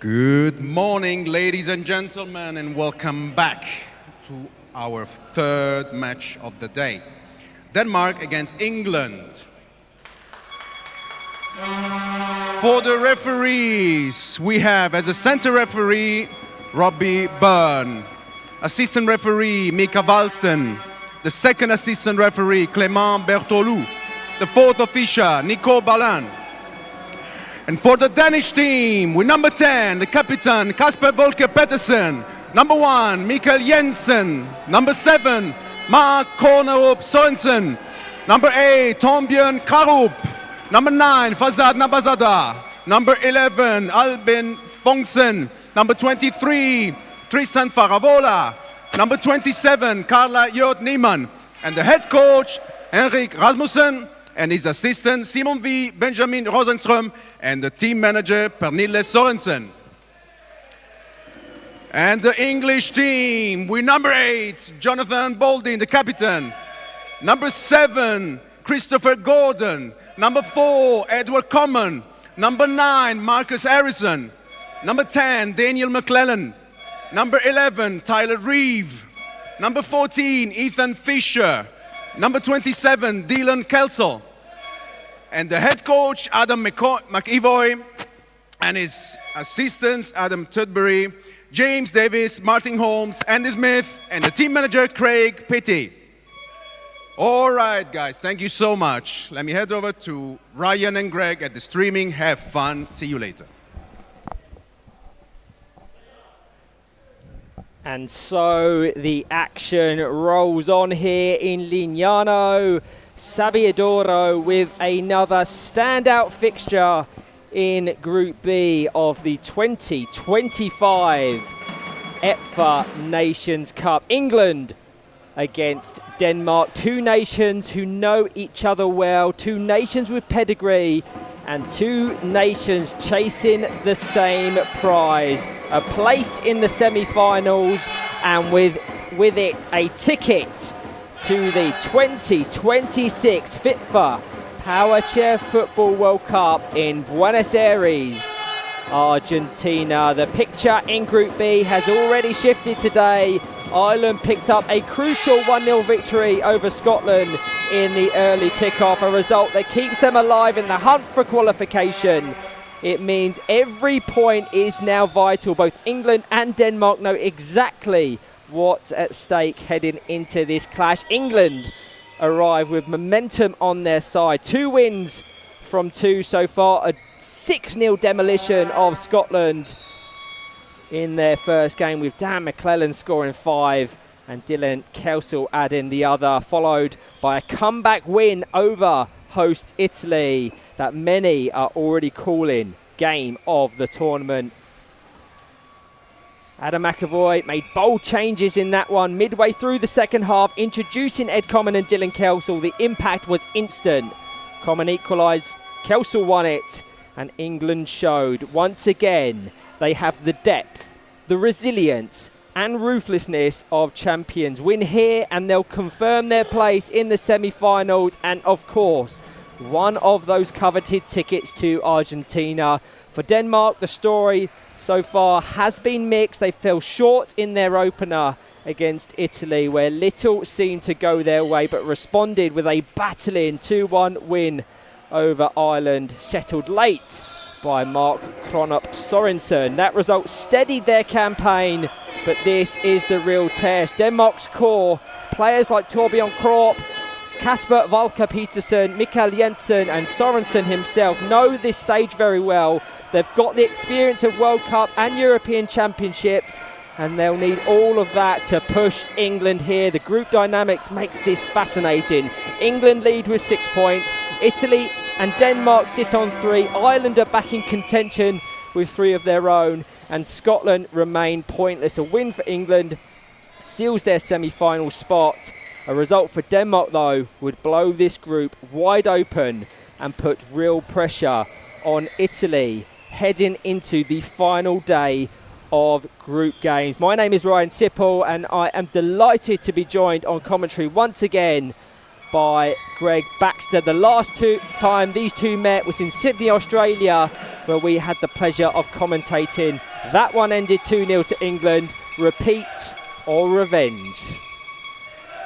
Good morning, ladies and gentlemen, and welcome back to our third match of the day. Denmark against England. For the referees, we have as a center referee, Robbie Byrne. Assistant referee, Mika Valsten. The second assistant referee, Clément Bertolou. The fourth official, Nico Ballan. And for the Danish team, with number 10, the captain, Kasper Volker Petersen. Number 1, Michael Jensen. Number 7, Mark Kornerup Sørensen. Number 8, Torbjørn Krarup. Number 9, Fazad Nabazada. Number 11, Albin Bongsen. Number 23, Tristan Faravola. Number 27, Carla Jørg Niemann. And the head coach, Henrik Rasmussen. And his assistant, Simon V. Benjamin Rosenström, and the team manager, Pernille Sørensen. And the English team, with number 8, Jonathan Baldwin, the captain. Number 7, Christopher Gordon. Number 4, Edward Common. Number 9, Marcus Harrison. Number 10, Daniel McClellan. Number 11, Tyler Reeve. Number 14, Ethan Fisher. Number 27, Dylan Kelsall. And the head coach, Adam McEvoy, and his assistants, Adam Tudbury, James Davis, Martin Holmes, Andy Smith, and the team manager, Craig Pitty. All right, guys, thank you so much. Let me head over to Ryan and Greg at the streaming. Have fun. See you later. And so the action rolls on here in Lignano. Sabbiadoro with another standout fixture in Group B of the 2025 EPFA Nations Cup. England against Denmark, two nations who know each other well, two nations with pedigree, and two nations chasing the same prize. A place in the semi-finals, and with it a ticket to the 2026 FIFA Power Chair Football World Cup in Buenos Aires, Argentina. The picture in Group B has already shifted today. Ireland picked up a crucial 1-0 victory over Scotland in the early kickoff, a result that keeps them alive in the hunt for qualification. It means every point is now vital. Both England and Denmark know exactly what's at stake heading into this clash. England arrive with momentum on their side. 2 wins from 2 so far. A 6-0 demolition of Scotland in their first game, with Dan McClellan scoring 5 and Dylan Kelsall adding the other, followed by a comeback win over host Italy that many are already calling game of the tournament. Adam McEvoy made bold changes in that one midway through the second half, introducing Ed Common and Dylan Kelsall. The impact was instant. Common equalised, Kelsall won it, and England showed once again they have the depth, the resilience and ruthlessness of champions. Win here and they'll confirm their place in the semi-finals, and of course one of those coveted tickets to Argentina. For Denmark, the story so far has been mixed. They fell short in their opener against Italy, where little seemed to go their way, but responded with a battling 2-1 win over Ireland, settled late by Mark Kornerup Sørensen. That result steadied their campaign, but this is the real test. Denmark's core, players like Torbjørn Krarup, Kasper Volker Petersen, Michael Jensen and Sørensen himself know this stage very well. They've got the experience of World Cup and European Championships, and they'll need all of that to push England here. The group dynamics makes this fascinating. England lead with 6 points. Italy and Denmark sit on 3. Ireland are back in contention with 3 of their own, and Scotland remain pointless. A win for England seals their semi-final spot. A result for Denmark, though, would blow this group wide open and put real pressure on Italy heading into the final day of group games. My name is Ryan Sipple, and I am delighted to be joined on commentary once again by Greg Baxter. The last time these two met was in Sydney, Australia, where we had the pleasure of commentating That one ended 2-0 to England. Repeat or revenge?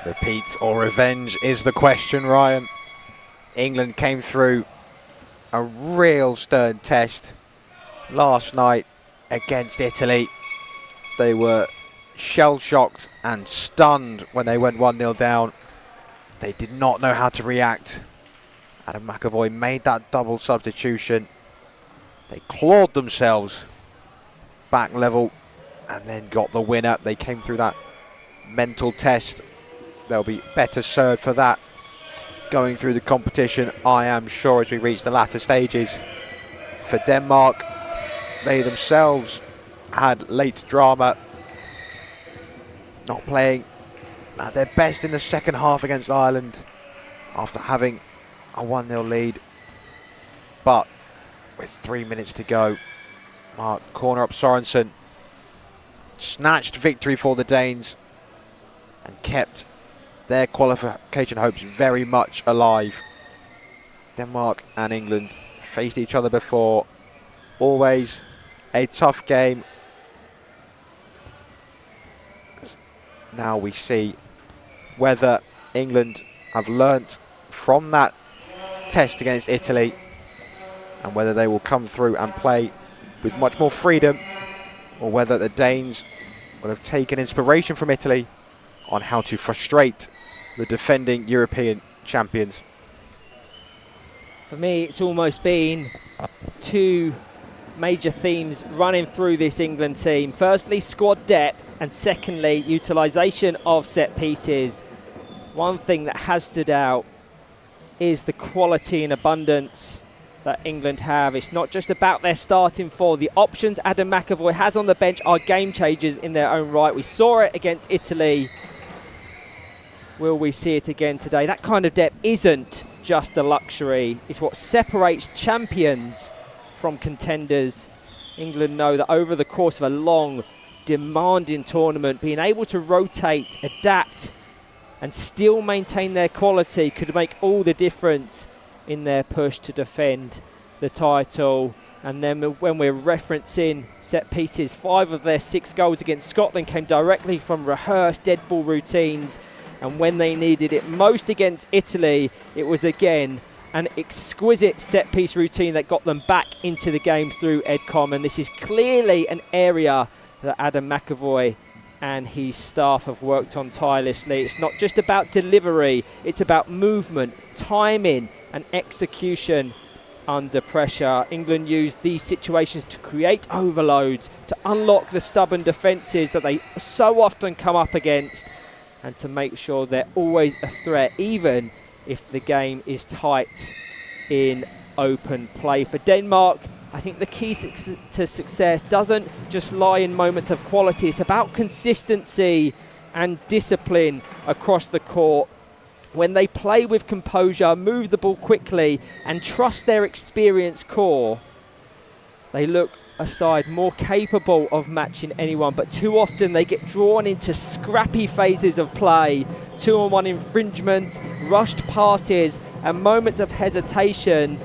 Repeat or revenge is the question, Ryan. England came through a real stern test last night against Italy. They were shell-shocked and stunned when they went 1-0 down. They did not know how to react. Adam McAvoy made that double substitution. They clawed themselves back level and then got the winner. They came through that mental test. They'll be better served for that going through the competition, I am sure, as we reach the latter stages. For Denmark, they themselves had late drama, not playing at their best in the second half against Ireland after having a 1-0 lead. But with 3 minutes to go, Mark Corner-up Sorensen snatched victory for the Danes and kept their qualification hopes very much alive. Denmark and England faced each other before. Always a tough game. Now we see whether England have learnt from that test against Italy and whether they will come through and play with much more freedom, or whether the Danes will have taken inspiration from Italy on how to frustrate the defending European champions. For me, it's almost been two major themes running through this England team. Firstly, squad depth, and secondly, utilisation of set pieces. One thing that has stood out is the quality and abundance that England have. It's not just about their starting four. The options Adam McAvoy has on the bench are game changers in their own right. We saw it against Italy. Will we see it again today? That kind of depth isn't just a luxury. It's what separates champions from contenders. England know that over the course of a long, demanding tournament, being able to rotate, adapt, and still maintain their quality could make all the difference in their push to defend the title. And then when we're referencing set pieces, 5 of their 6 goals against Scotland came directly from rehearsed dead ball routines. And when they needed it most against Italy, it was again an exquisite set-piece routine that got them back into the game through Edcom. And this is clearly an area that Adam McAvoy and his staff have worked on tirelessly. It's not just about delivery, it's about movement, timing and execution under pressure. England used these situations to create overloads, to unlock the stubborn defences that they so often come up against, and to make sure they're always a threat, even if the game is tight in open play. For Denmark, I think the key to success doesn't just lie in moments of quality. It's about consistency and discipline across the court. When they play with composure, move the ball quickly, and trust their experienced core, they look a side more capable of matching anyone. But too often they get drawn into scrappy phases of play, 2-on-1 infringements, rushed passes, and moments of hesitation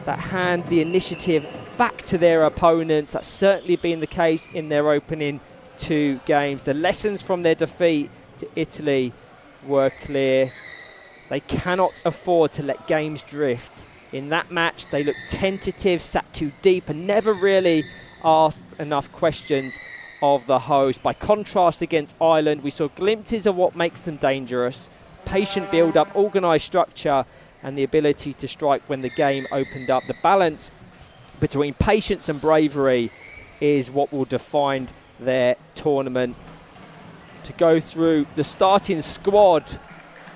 that hand the initiative back to their opponents. That's certainly been the case in their opening 2 games. The lessons from their defeat to Italy were clear. They cannot afford to let games drift. In that match, they looked tentative, sat too deep, and never really asked enough questions of the host. By contrast, against Ireland, we saw glimpses of what makes them dangerous: patient build-up, organised structure, and the ability to strike when the game opened up. The balance between patience and bravery is what will define their tournament. To go through the starting squad,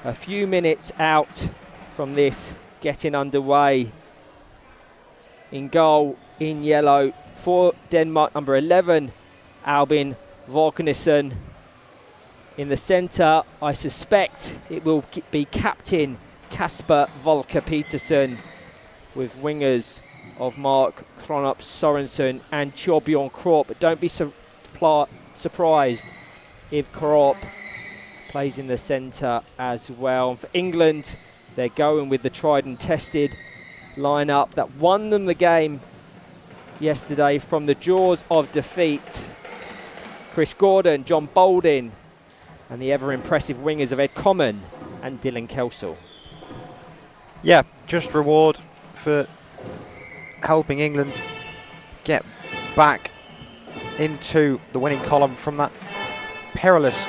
a few minutes out from this getting underway. In goal, in yellow, for Denmark, number 11, Albin Volknissen. In the centre, I suspect it will be captain Kasper Volker Petersen, with wingers of Mark Corner-up Sorensen and Torbjorn Krop. But don't be surprised if Krop plays in the centre as well. And for England, they're going with the tried and tested lineup that won them the game yesterday from the jaws of defeat. Chris Gordon, John Balding, and the ever-impressive wingers of Ed Common and Dylan Kelsall. Yeah, just reward for helping England get back into the winning column from that perilous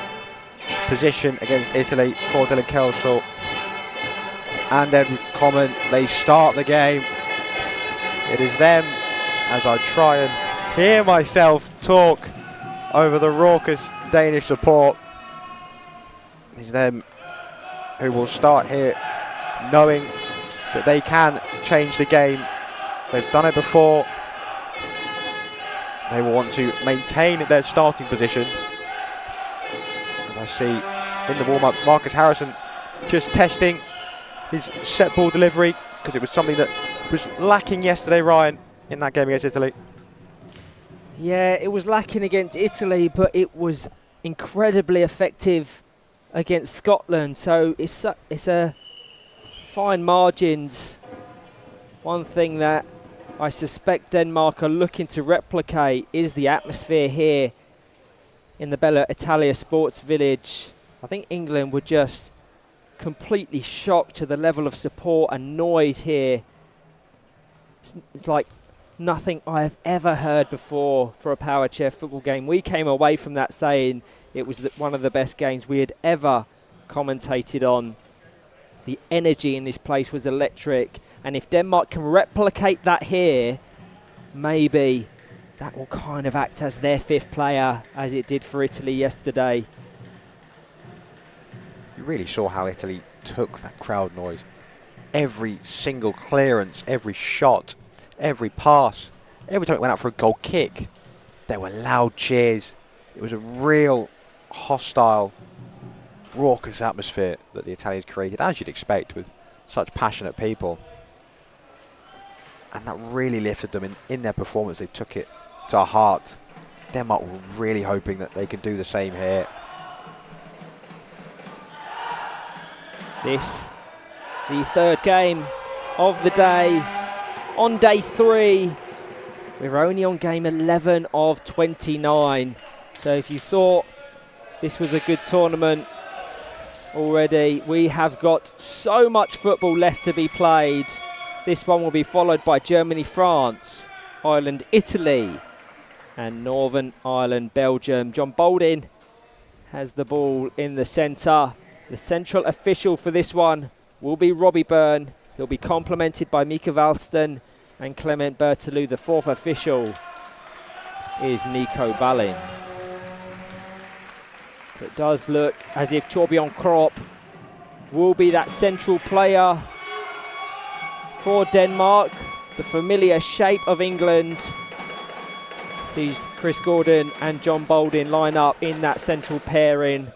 position against Italy for Dylan Kelsall and Ed Common. They start the game. It is them, as I try and hear myself talk over the raucous Danish support. It's them who will start here knowing that they can change the game. They've done it before. They will want to maintain their starting position. As I see in the warm-up, Marcus Harrison just testing his set ball delivery, because it was something that was lacking yesterday, Ryan, in that game against Italy. Yeah, it was lacking against Italy, but it was incredibly effective against Scotland. So it's a fine margins. One thing that I suspect Denmark are looking to replicate is the atmosphere here in the Bella Italia Sports Village. I think England were just completely shocked to the level of support and noise here. It's like nothing I have ever heard before for a power chair football game. We came away from that saying it was one of the best games we had ever commentated on. The energy in this place was electric, and if Denmark can replicate that here, maybe that will kind of act as their fifth player, as it did for Italy yesterday. You really saw how Italy took that crowd noise. Every single clearance, every shot, every pass, every time it went out for a goal kick, there were loud cheers. It was a real hostile, raucous atmosphere that the Italians created, as you'd expect, with such passionate people. And that really lifted them in their performance. They took it to heart. Denmark were really hoping that they could do the same here. This, the third game of the day, on day 3. We're only on game 11 of 29. So if you thought this was a good tournament already, we have got so much football left to be played. This one will be followed by Germany, France, Ireland, Italy, and Northern Ireland, Belgium. John Balding has the ball in the centre. The central official for this one will be Robbie Byrne. He'll be complemented by Mika Valston and Clement Berthelou. The fourth official is Nico Ballin. It does look as if Torbjorn Krop will be that central player for Denmark. The familiar shape of England sees Chris Gordon and John Balding line up in that central pairing.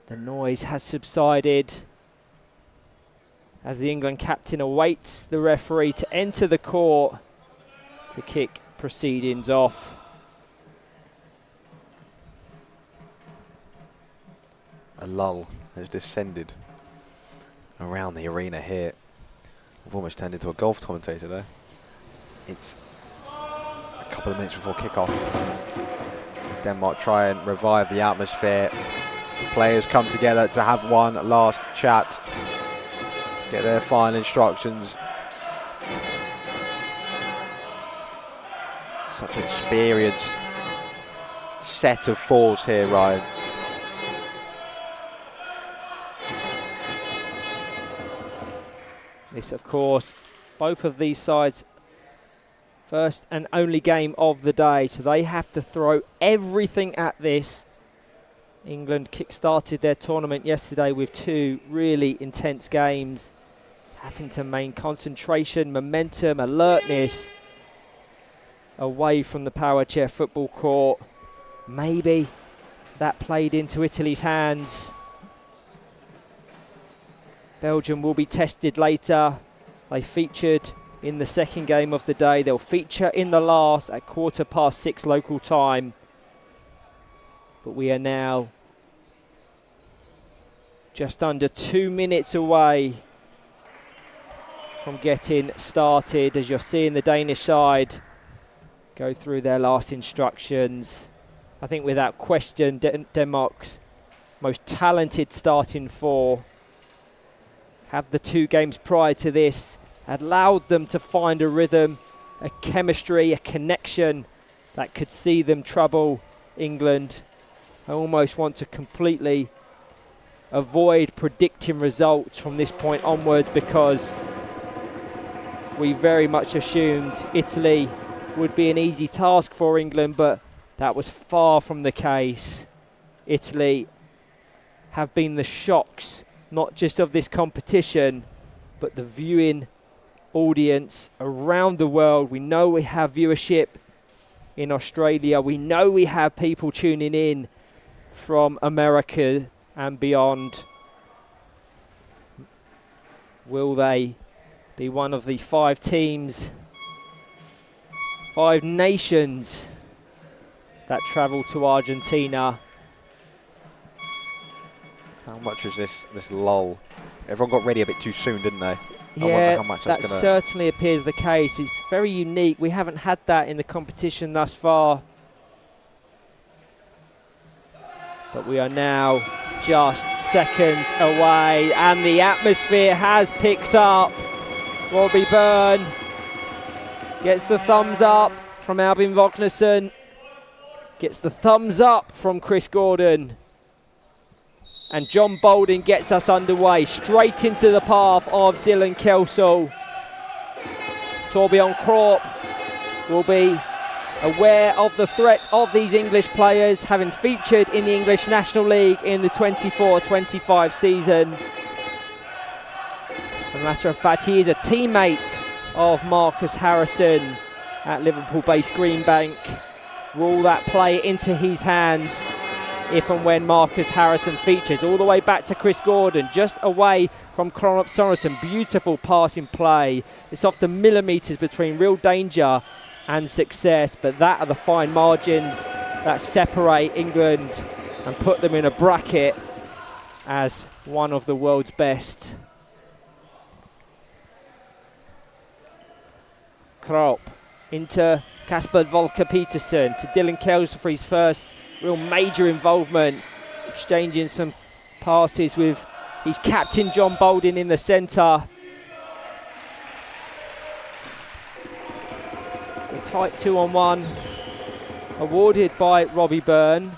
The noise has subsided as the England captain awaits the referee to enter the court to kick proceedings off. A lull has descended around the arena here. I've almost turned into a golf commentator there. It's a couple of minutes before kickoff. As Denmark try and revive the atmosphere. Players come together to have one last chat, get their final instructions. Such an experienced set of fours here, Ryan. This, of course, both of these sides, first and only game of the day, so they have to throw everything at this. England kick-started their tournament yesterday with 2 really intense games, having to maintain concentration, momentum, alertness away from the power chair football court. Maybe that played into Italy's hands. Belgium will be tested later. They featured in the second game of the day. They'll feature in the last at 6:15 local time. But we are now just under 2 minutes away from getting started, as you're seeing the Danish side go through their last instructions. I think without question, Denmark's most talented starting four have the 2 games prior to this allowed them to find a rhythm, a chemistry, a connection that could see them trouble England. I almost want to completely avoid predicting results from this point onwards, because we very much assumed Italy would be an easy task for England, but that was far from the case. Italy have been the shocks, not just of this competition, but the viewing audience around the world. We know we have viewership in Australia. We know we have people tuning in from America and beyond. Will they be one of the 5 teams, 5 nations that travel to Argentina? How much is this lull? Everyone got ready a bit too soon, didn't they? Yeah, that certainly appears the case. It's very unique. We haven't had that in the competition thus far. But we are now just seconds away, and the atmosphere has picked up. Robbie Byrne gets the thumbs up from Albin Vognason, gets the thumbs up from Chris Gordon, and John Bolden gets us underway straight into the path of Dylan Kelsall. Torbjorn Kropp will be aware of the threat of these English players, having featured in the English National League in the 24-25 season. As a matter of fact, he is a teammate of Marcus Harrison at Liverpool-based Greenbank. Will that play into his hands if and when Marcus Harrison features? All the way back to Chris Gordon, just away from Cronop Sorensen. Beautiful passing play. It's often millimetres between real danger and success, but that are the fine margins that separate England and put them in a bracket as one of the world's best. Kropp into Kasper Volker Petersen, to Dylan Kelsall for his first real major involvement, exchanging some passes with his captain John Bolden in the centre. It's a tight 2-on-1 awarded by Robbie Byrne.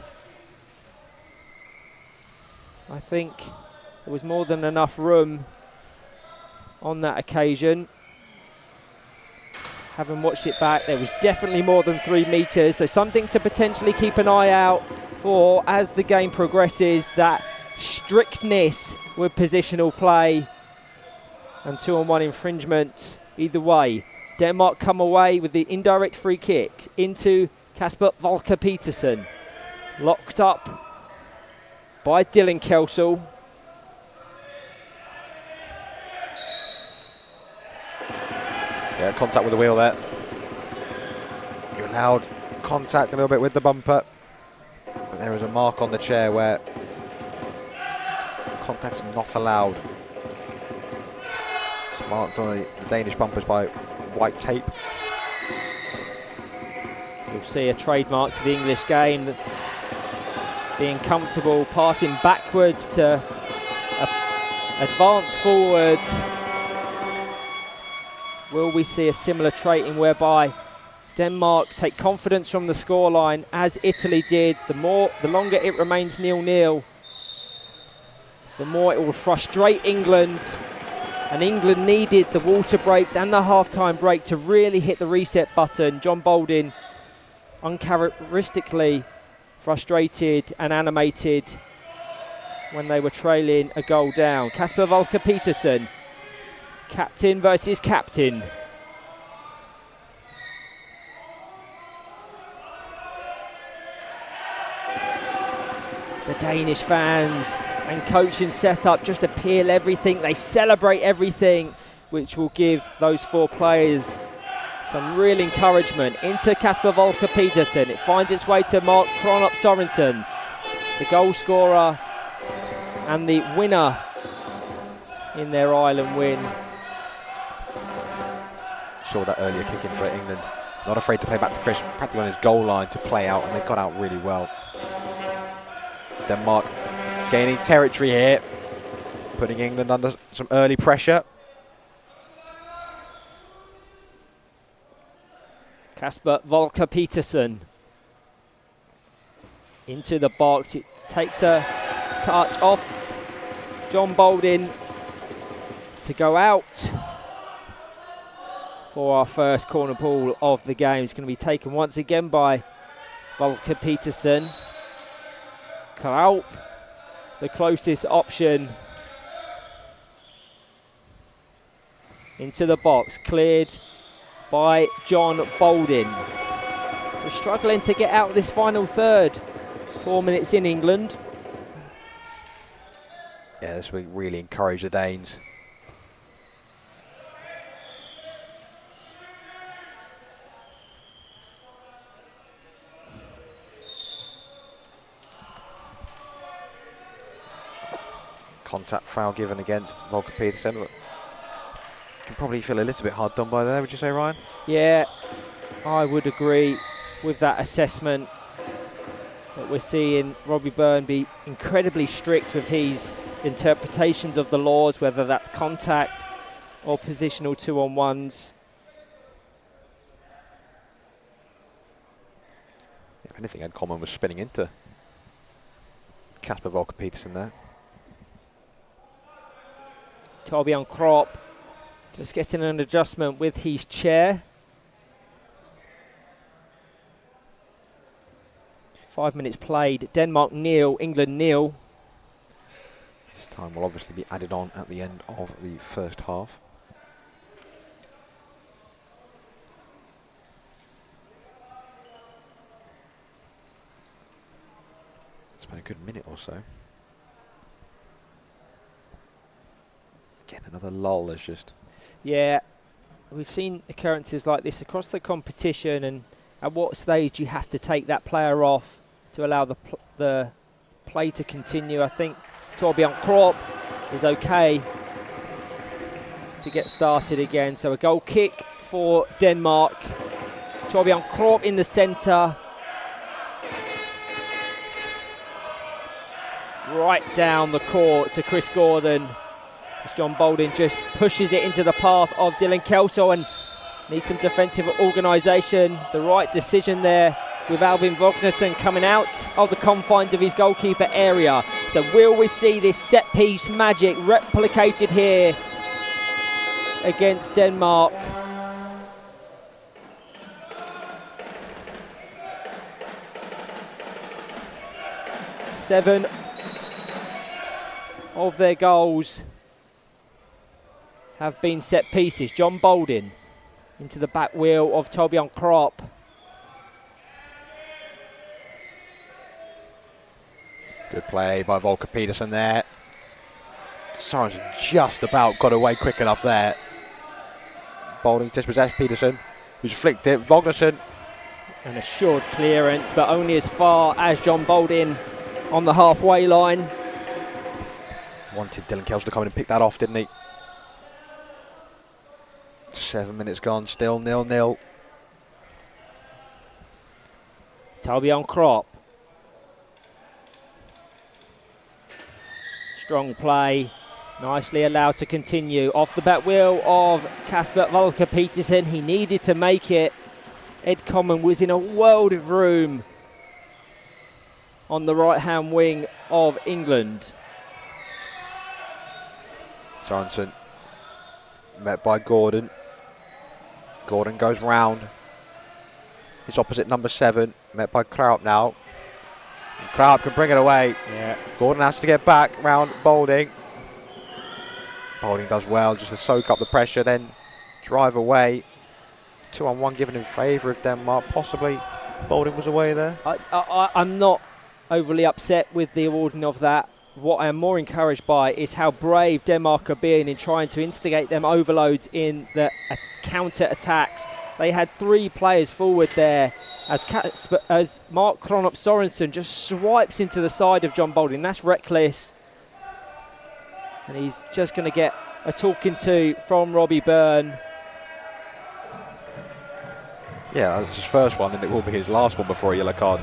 I think there was more than enough room on that occasion. Having watched it back, there was definitely more than 3 metres, so something to potentially keep an eye out for as the game progresses, that strictness with positional play and 2-on-1 infringement. Either way, Denmark come away with the indirect free kick into Kasper Volker Petersen. Locked up by Dylan Kelsall. Yeah, contact with the wheel there. You allowed contact a little bit with the bumper, but there is a mark on the chair where contact's not allowed. It's marked on the Danish bumpers by white tape. You'll see a trademark to the English game, being comfortable, passing backwards to advance forward. Will we see a similar trait in whereby Denmark take confidence from the scoreline as Italy did? The longer it remains 0-0, the more it will frustrate England. And England needed the water breaks and the half-time break to really hit the reset button. John Bolden, uncharacteristically frustrated and animated when they were trailing a goal down. Kasper Volker Petersen, captain versus captain. The Danish fans and coaching setup just appeal everything. They celebrate everything, which will give those 4 players some real encouragement. Into Kasper Volker Petersen. It finds its way to Mark Cronop Sorensen, the goal scorer and the winner in their Ireland win. saw that earlier kick in for England. Not afraid to play back to Chris, practically on his goal line to play out, and they got out really well. Denmark gaining territory here, putting England under some early pressure. Kasper Volker Petersen into the box. It takes a touch off John Boldin to go out for our first corner ball of the game. It's going to be taken once again by Volker Petersen. Kraup, the closest option. Into the box, cleared by John Boldin. We're struggling to get out this final third. 4 minutes in England. Yeah, this will really encourage the Danes. Contact foul given against Volker Petersen. Can probably feel a little bit hard done by there, would you say, Ryan? Yeah, I would agree with that assessment. That we're seeing Robbie Byrne be incredibly strict with his interpretations of the laws, whether that's contact or positional 2-on-1s. If anything, Ed Coleman was spinning into Kasper Volker Petersen there. Torbjørn Krop just getting an adjustment with his chair. 5 minutes played. Denmark 0, England 0. This time will obviously be added on at the end of the first half. It's been a good minute or so. Again, another lull is just... Yeah, we've seen occurrences like this across the competition, and at what stage you have to take that player off to allow the play to continue. I think Torbjørn Krop is okay to get started again. So a goal kick for Denmark. Torbjørn Krop in the centre. Right down the court to Chris Gordon. John Boldin just pushes it into the path of Dylan Kelso and needs some defensive organisation. The right decision there with Alvin Vognersen coming out of the confines of his goalkeeper area. So will we see this set-piece magic replicated here against Denmark? Seven of their goals have been set pieces. John Boldin into the back wheel of Torbjørn Krop. Good play by Volker Petersen there. Sorensen just about got away quick enough there. Boldin dispossessed Petersen, who's flicked it. Vognersen. An assured clearance, but only as far as John Boldin on the halfway line. Wanted Dylan Kelso to come in and pick that off, didn't he? 7 minutes gone, still 0-0. Torbjørn Krop. Strong play, nicely allowed to continue. Off the back wheel of Kasper Volker Petersen. He needed to make it. Ed Coleman was in a world of room on the right-hand wing of England. Sorensen met by Gordon. Gordon goes round. His opposite number 7, met by Kraup now. And Kraup can bring it away. Yeah. Gordon has to get back round Bolding. Bolding does well just to soak up the pressure, then drive away. 2-on-1 given in favour of Denmark. Possibly Bolding was away there. I'm not overly upset with the awarding of that. What I am more encouraged by is how brave Denmark are being in trying to instigate them overloads in the counter-attacks. They had 3 players forward there as Mark Kronop Sorensen just swipes into the side of John Boldin. That's reckless. And he's just going to get a talking to from Robbie Byrne. Yeah, that's his first one, and it will be his last one before a yellow card.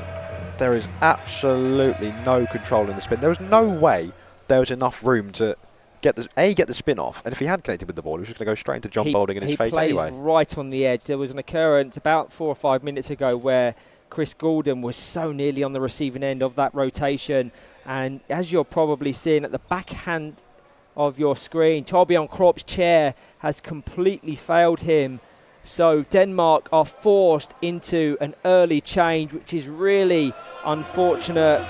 There is absolutely no control in the spin. There was no way there was enough room to get the spin off, and if he had connected with the ball, he was just going to go straight into John Boulding in his face anyway. He plays right on the edge. There was an occurrence about 4 or 5 minutes ago where Chris Gordon was so nearly on the receiving end of that rotation, and as you're probably seeing at the backhand of your screen, Torbjørn Kropp's chair has completely failed him. So Denmark are forced into an early change, which is really unfortunate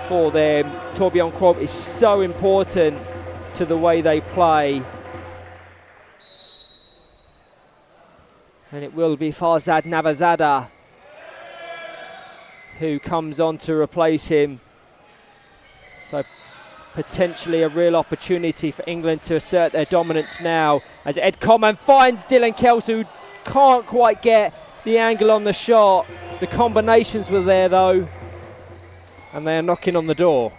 for them. Torbjørn Kropp is so important to the way they play. And it will be Farzad Navazada who comes on to replace him. So potentially a real opportunity for England to assert their dominance now, as Ed Common finds Dylan Kelso, who can't quite get the angle on the shot. The combinations were there though, and they are knocking on the door.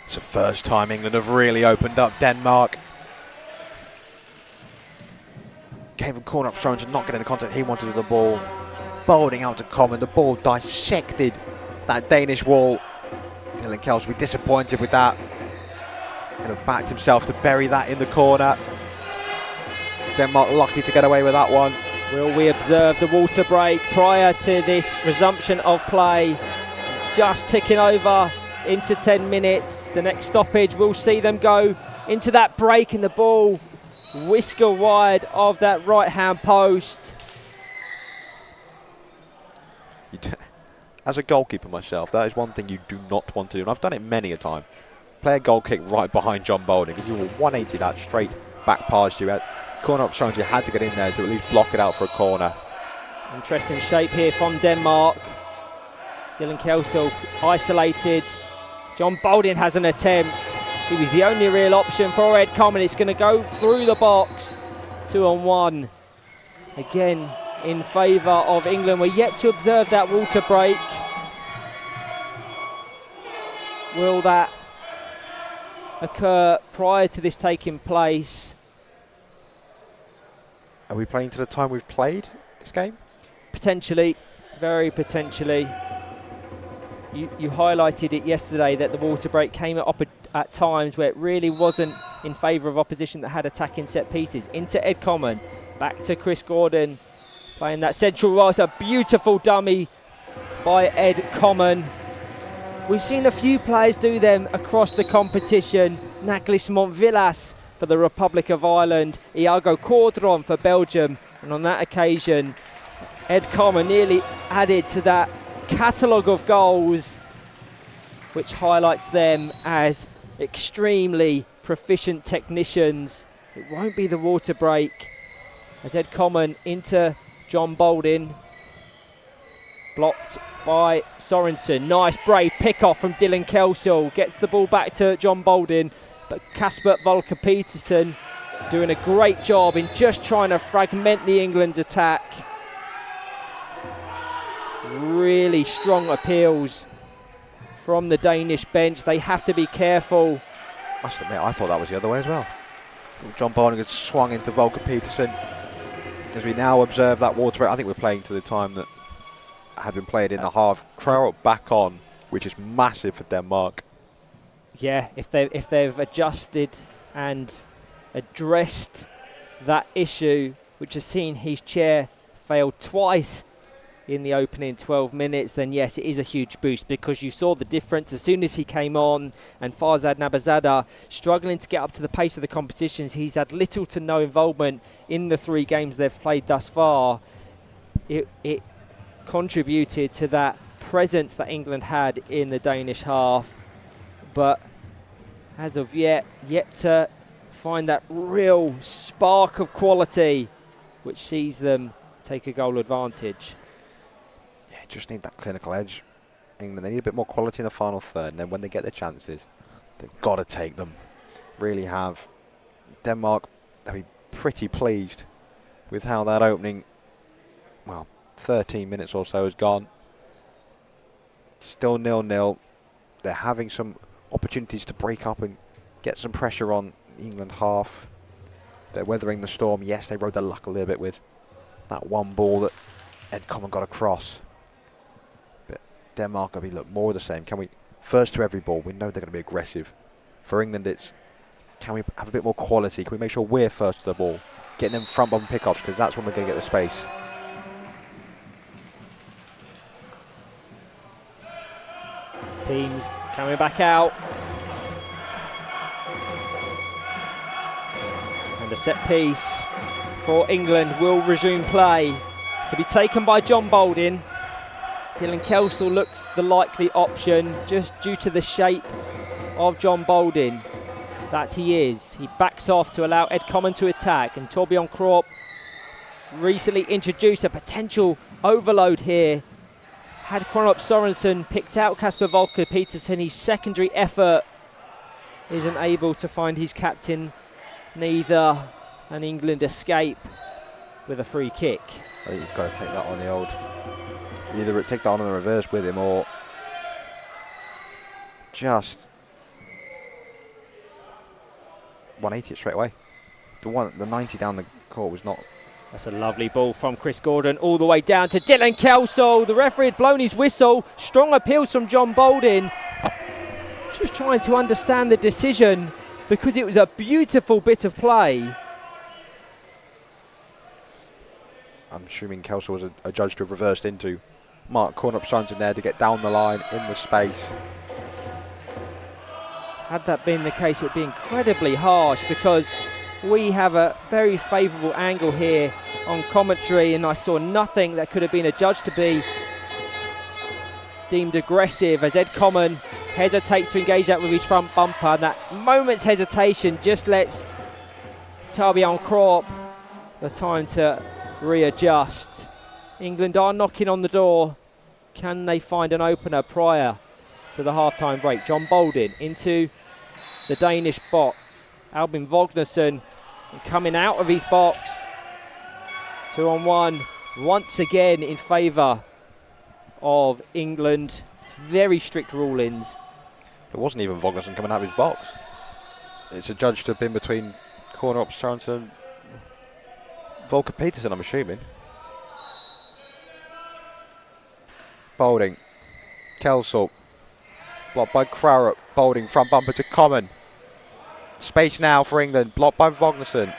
It's the first time England have really opened up Denmark. Came from corner up Sorensen, not getting the contact he wanted with the ball. Bowling out to Common, the ball dissected that Danish wall. Dylan Kelso will be disappointed with that. And have backed himself to bury that in the corner. Denmark lucky to get away with that one. Will we observe the water break prior to this resumption of play? Just ticking over into 10 minutes. The next stoppage will see them go into that break, and the ball whisker wide of that right-hand post. As a goalkeeper myself, that is one thing you do not want to do, and I've done it many a time. Play a goal kick right behind John Boulding, because he will 180 that straight back past you. Corner up Sorensen, you had to get in there to at least block it out for a corner. Interesting shape here from Denmark. Dylan Kelso isolated. John Boulding has an attempt. He was the only real option for Ed Common. It's going to go through the box. 2-on-1. Again, in favour of England. We're yet to observe that water break. Will that occur prior to this taking place? Are we playing to the time we've played this game? Potentially, very potentially. You highlighted it yesterday that the water break came at times where it really wasn't in favour of opposition that had attacking set pieces. Into Ed Common, back to Chris Gordon, playing that central role. It's a beautiful dummy by Ed Common. We've seen a few players do them across the competition. Naglis Montvillas for the Republic of Ireland, Iago Cordron for Belgium, and on that occasion, Ed Common nearly added to that catalogue of goals, which highlights them as extremely proficient technicians. It won't be the water break, as Ed Common into John Boulding, blocked by Sorensen. Nice brave pick off from Dylan Kelso, gets the ball back to John Boulding, but Kasper Volker Petersen doing a great job in just trying to fragment the England attack. Really strong appeals from the Danish bench. They have to be careful. I must admit, I thought that was the other way as well. John Boulding had swung into Volker Petersen. As we now observe that water break, I think we're playing to the time that had been played in the half. Crowell back on, which is massive for Denmark. Yeah, if they've adjusted and addressed that issue, which has seen his chair fail twice in the opening 12 minutes, then yes, it is a huge boost, because you saw the difference as soon as he came on, and Farzad Nabazada struggling to get up to the pace of the competitions. He's had little to no involvement in the 3 games they've played thus far. It contributed to that presence that England had in the Danish half, but as of yet to find that real spark of quality which sees them take a goal advantage. Just need that clinical edge. England, they need a bit more quality in the final third, and then when they get their chances, they've got to take them. Really have. Denmark, they'll be pretty pleased with how that opening, 13 minutes or so has gone. Still 0-0. They're having some opportunities to break up and get some pressure on England half. They're weathering the storm. Yes, they rode their luck a little bit with that one ball that Ed Common got across. But Denmark will be look more of the same. Can we first to every ball? We know they're going to be aggressive. For England, it's can we have a bit more quality? Can we make sure we're first to the ball, getting them front bomb pickoffs, because that's when we're going to get the space. Teams coming back out. And a set piece for England will resume play, to be taken by John Boulding. Dylan Kelsall looks the likely option just due to the shape of John Boulding that he is. He backs off to allow Ed Common to attack, and Torbjorn Krop recently introduced a potential overload here. Had Kronop Sorensen picked out Kasper Volker Petersen, his secondary effort isn't able to find his captain neither, and England escape with a free kick. I think you've got to take that on the old. Either take that on the reverse with him, or just 180 it straight away. The 90 down the court was not. That's a lovely ball from Chris Gordon all the way down to Dylan Kelsall. The referee had blown his whistle. Strong appeals from John Boulding. Just trying to understand the decision, because it was a beautiful bit of play. I'm assuming Kelsall was a judge to have reversed into. Mark Cornup Sorensen there to get down the line in the space. Had that been the case, it would be incredibly harsh, because we have a very favourable angle here on commentary, and I saw nothing that could have been adjudged to be deemed aggressive, as Ed Common hesitates to engage that with his front bumper. And that moment's hesitation just lets Torbjorn Krop the time to readjust. England are knocking on the door. Can they find an opener prior to the half-time break? John Boulding into the Danish box. Albin Vognersen coming out of his box. 2-on-1 once again in favour of England. Very strict rulings. It wasn't even Vognersen coming out of his box. It's a judge to have been between Cornup Sorensen, Volker Petersen, I'm assuming. Boulding, Kelsall, blocked by Crowder. Boulding, front bumper to Common. Space now for England, blocked by Vognersen.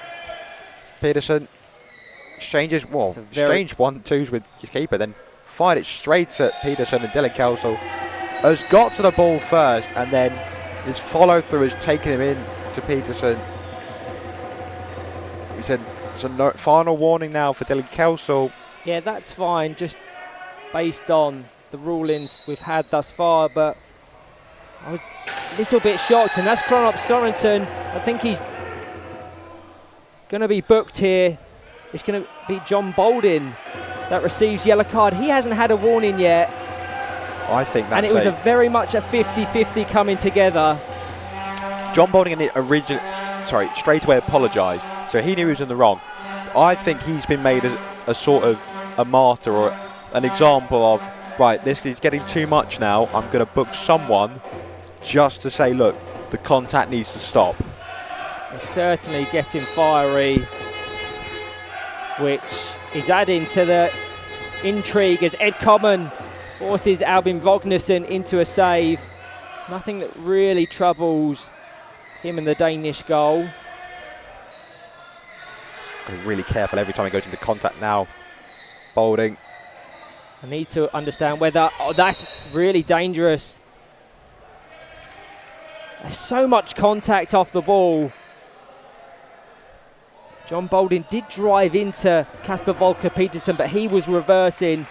Petersen exchanges, well, strange 1-2s with his keeper, then fired it straight at Petersen, and Dylan Kelsall has got to the ball first, and then his follow through has taken him in to Petersen. He said it's a final warning now for Dylan Kelsall. Yeah, that's fine, just based on the rulings we've had thus far, but I was a little bit shocked, and that's Kronop Sorensen. I think he's going to be booked here. It's going to be John Boulding that receives yellow card. He hasn't had a warning yet. I think that's, and it was a very much a 50-50 coming together. John Boulding in the straight away apologised, so he knew he was in the wrong. I think he's been made a sort of a martyr, or an example of, right, this is getting too much now, I'm going to book someone just to say, look, the contact needs to stop. It's certainly getting fiery, which is adding to the intrigue as Ed Common forces Albin Vognersen into a save. Nothing that really troubles him in the Danish goal. Got to be really careful every time he goes into contact now. Boulding. I need to understand whether... Oh, that's really dangerous. There's so much contact off the ball. John Boulding did drive into Kasper Volker Petersen, but he was reversing.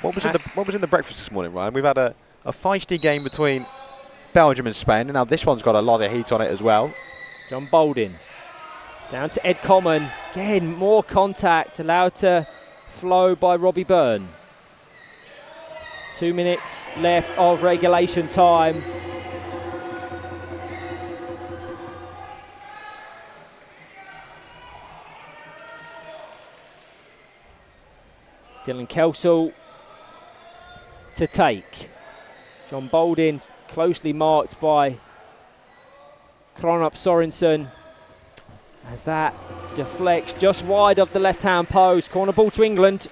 What was in the breakfast this morning, Ryan? We've had a feisty game between Belgium and Spain, and now this one's got a lot of heat on it as well. John Boulding down to Ed Common. Again, more contact allowed to flow by Robbie Byrne. 2 minutes left of regulation time. Dylan Kelsall to take. John Boulding closely marked by Kronop Sorensen, as that deflects just wide of the left-hand post. Corner ball to England.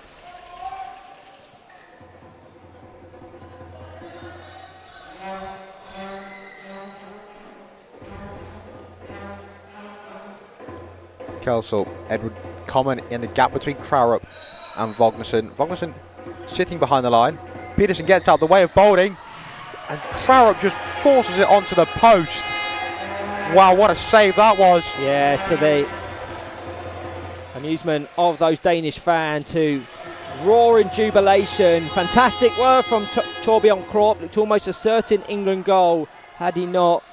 Kelsel. Edward Common in the gap between Krarup and Vognason. Vognason sitting behind the line. Peterson gets out the way of Boulding, and Krarup just forces it onto the post. Wow, what a save that was. Yeah, to the amusement of those Danish fans who roar in jubilation. Fantastic work from Torbjørn Krop. Looked almost a certain England goal had he not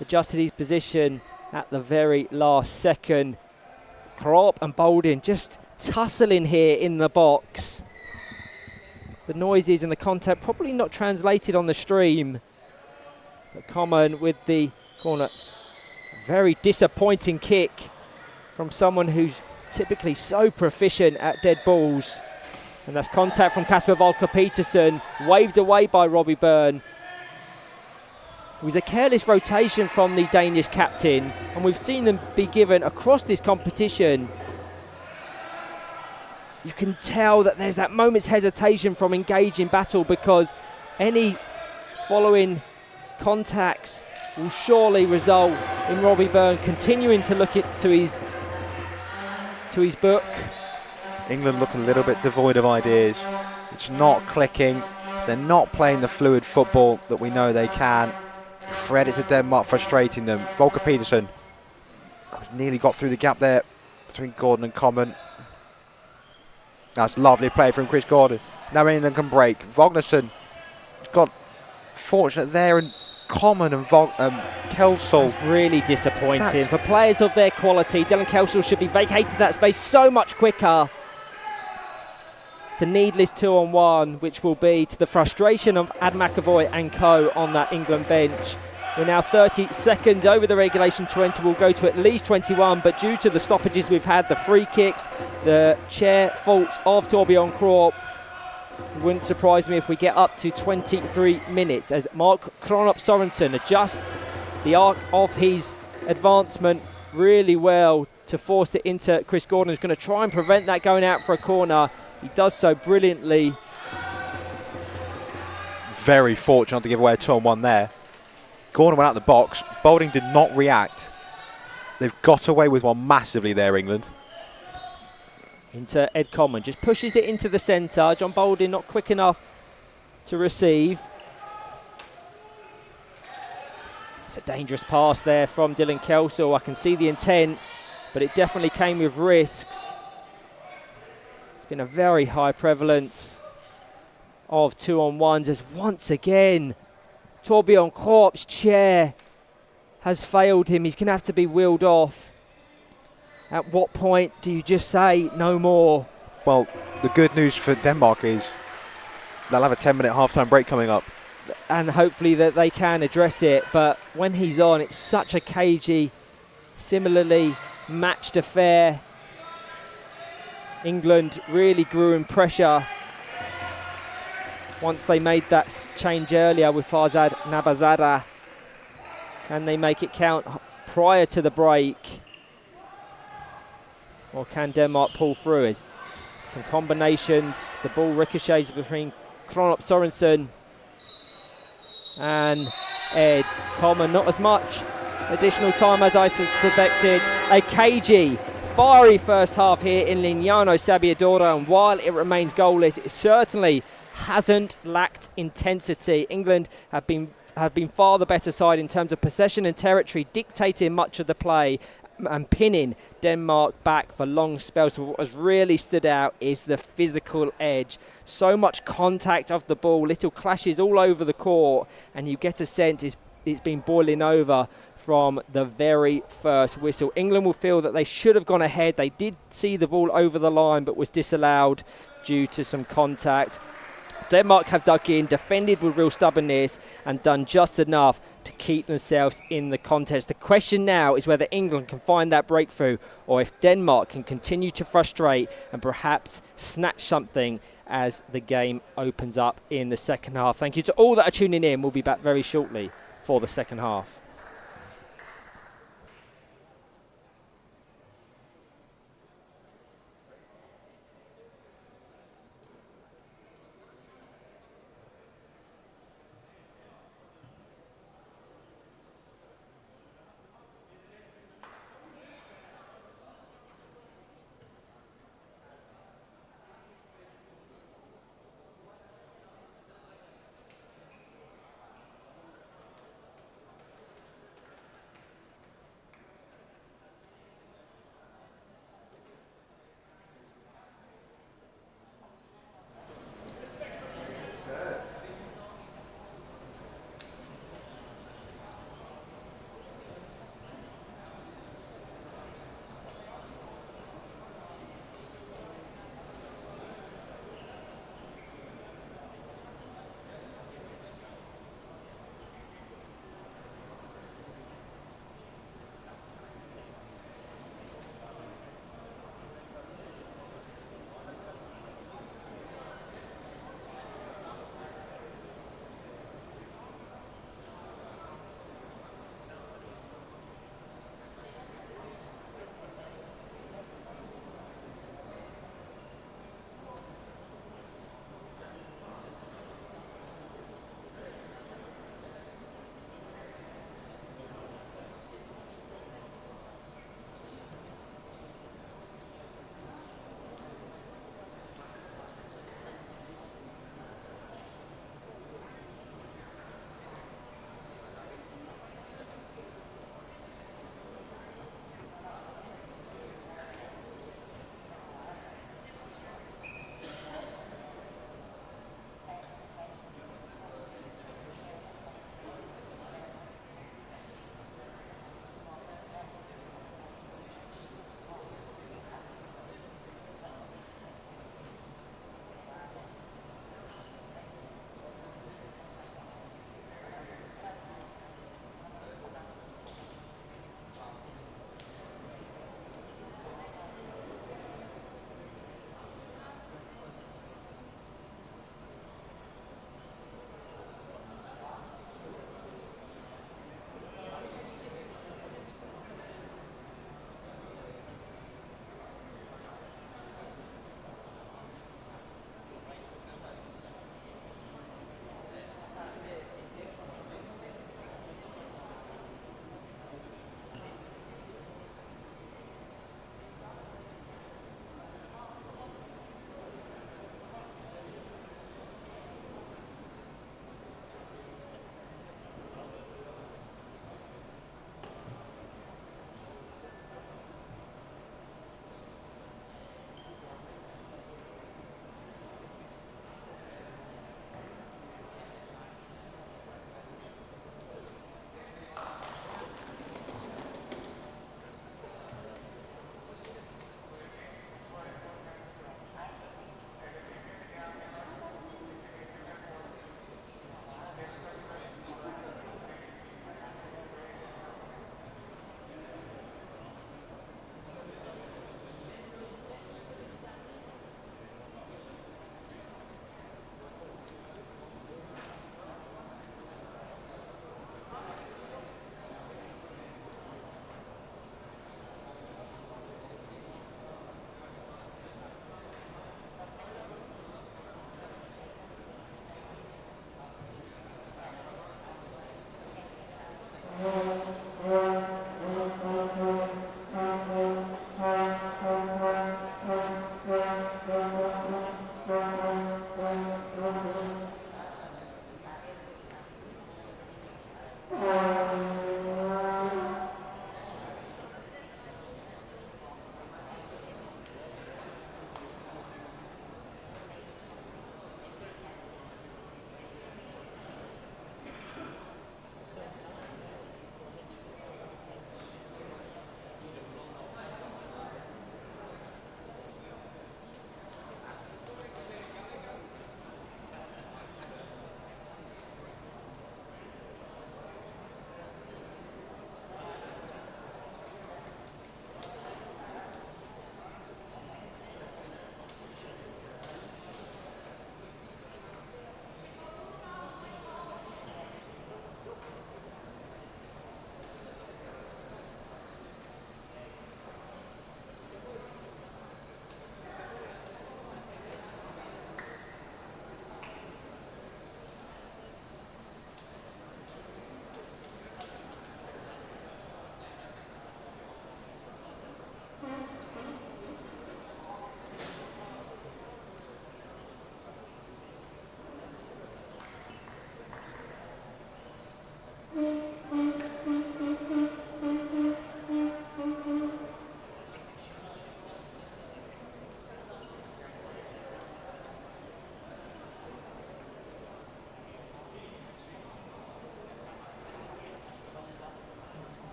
adjusted his position at the very last second. Krop and Boulding just tussling here in the box. The noises and the contact probably not translated on the stream. But Common with the corner. Very disappointing kick from someone who's typically so proficient at dead balls. And that's contact from Kasper Volker Petersen, waved away by Robbie Byrne. It was a careless rotation from the Danish captain, and we've seen them be given across this competition. You can tell that there's that moment's hesitation from engaging battle, because any following contacts will surely result in Robbie Byrne continuing to look to his book. England look a little bit devoid of ideas. It's not clicking. They're not playing the fluid football that we know they can. Credit to Denmark frustrating them. Volker Petersen nearly got through the gap there between Gordon and Common. That's lovely play from Chris Gordon. Now England can break. Vognason got fortunate there, and Common and Kelsel. That's really disappointing. For players of their quality, Dylan Kelsel should be vacating that space so much quicker. It's a needless 2-on-1, which will be to the frustration of Ad McAvoy and co on that England bench. We're now 30 seconds over the regulation 20. We'll go to at least 21, but due to the stoppages we've had, the free kicks, the chair faults of Torbjørn Krop, it wouldn't surprise me if we get up to 23 minutes as Mark Kronop Sorensen adjusts the arc of his advancement really well to force it into Chris Gordon, who's going to try and prevent that going out for a corner. He does so brilliantly. Very fortunate to give away a 2-on-1 there. Gordon went out the box. Boulding did not react. They've got away with one massively there, England. Into Ed Common, just pushes it into the centre. John Boulding not quick enough to receive. It's a dangerous pass there from Dylan Kelsel. I can see the intent, but it definitely came with risks. It's been a very high prevalence of 2-on-1s as once again Torbjørn Krop's chair has failed him. He's going to have to be wheeled off. At what point do you just say no more? Well, the good news for Denmark is they'll have a 10-minute half-time break coming up. And hopefully that they can address it. But when he's on, it's such a cagey, similarly matched affair. England really grew in pressure once they made that change earlier with Farzad Nabazada. Can they make it count prior to the break? Or can Denmark pull through? As some combinations, the ball ricochets between Kronop Sorensen and Ed Common. Not as much additional time as I suspected. A cagey, fiery first half here in Lignano Sabbiadoro, and while it remains goalless, it certainly hasn't lacked intensity. England have been far the better side in terms of possession and territory, dictating much of the play and pinning Denmark back for long spells. But what has really stood out is the physical edge. So much contact of the ball, little clashes all over the court, and you get a sense it's been boiling over from the very first whistle. England will feel that they should have gone ahead. They did see the ball over the line, but was disallowed due to some contact. Denmark have dug in, defended with real stubbornness, and done just enough to keep themselves in the contest. The question now is whether England can find that breakthrough, or if Denmark can continue to frustrate and perhaps snatch something as the game opens up in the second half. Thank you to all that are tuning in. We'll be back very shortly for the second half.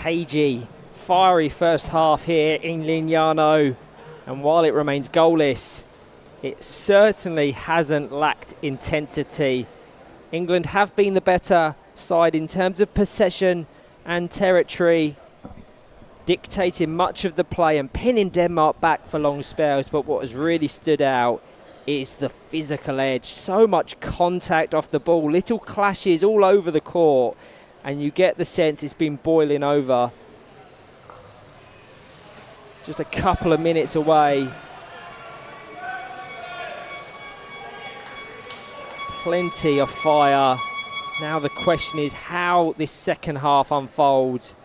cagey, fiery first half here in Lignano, and while it remains goalless, it certainly hasn't lacked intensity. England have been the better side in terms of possession and territory, dictating much of the play and pinning Denmark back for long spells, but what has really stood out is the physical edge. So much contact off the ball, little clashes all over the court, and you get the sense it's been boiling over. Just a couple of minutes away. Plenty of fire. Now the question is how this second half unfolds.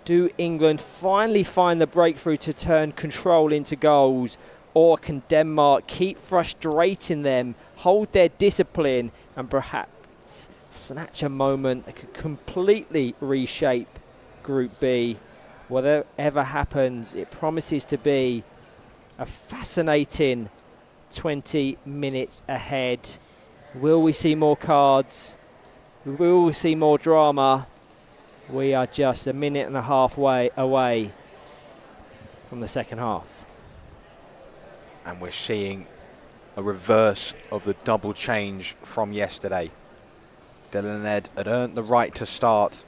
Do England finally find the breakthrough to turn control into goals, or can Denmark keep frustrating them, hold their discipline, and perhaps snatch a moment that could completely reshape Group B? Whatever happens, it promises to be a fascinating 20 minutes ahead. Will we see more cards? Will we see more drama? We are just a minute and a half away from the second half. And we're seeing a reverse of the double change from yesterday. Dylan and Ed had earned the right to start,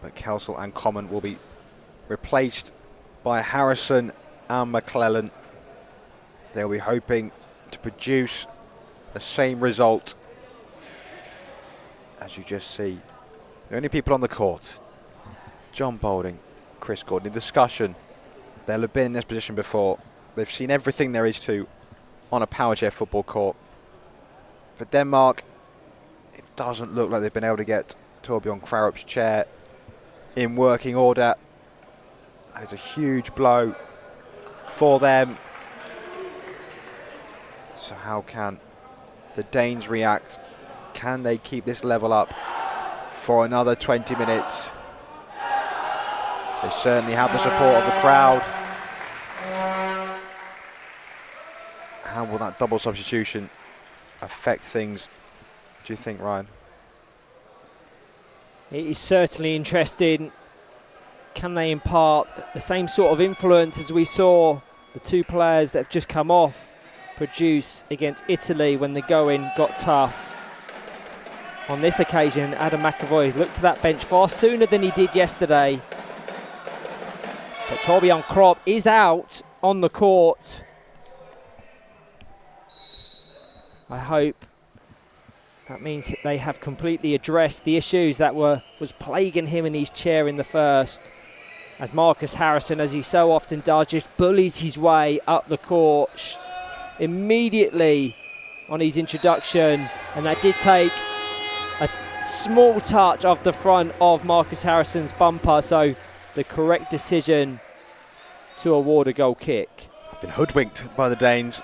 but Kelsall and Common will be replaced by Harrison and McClellan. They'll be hoping to produce the same result. As you just see, the only people on the court, John Boulding, Chris Gordon. In discussion, they'll have been in this position before. They've seen everything there is to on a power chair football court. For Denmark, it doesn't look like they've been able to get Torbjorn Krarup's chair in working order. It's a huge blow for them. So how can the Danes react? Can they keep this level up for another 20 minutes? They certainly have the support of the crowd. How will that double substitution affect things, do you think, Ryan? It is certainly interesting. Can they impart the same sort of influence as we saw the two players that have just come off produce against Italy when the going got tough? On this occasion, Adam McAvoy has looked to that bench far sooner than he did yesterday. So Torbjorn Krop is out on the court. I hope that means they have completely addressed the issues that was plaguing him in his chair in the first. As Marcus Harrison, as he so often does, just bullies his way up the court immediately on his introduction, and that did take a small touch off the front of Marcus Harrison's bumper, so the correct decision to award a goal kick. I've been hoodwinked by the Danes.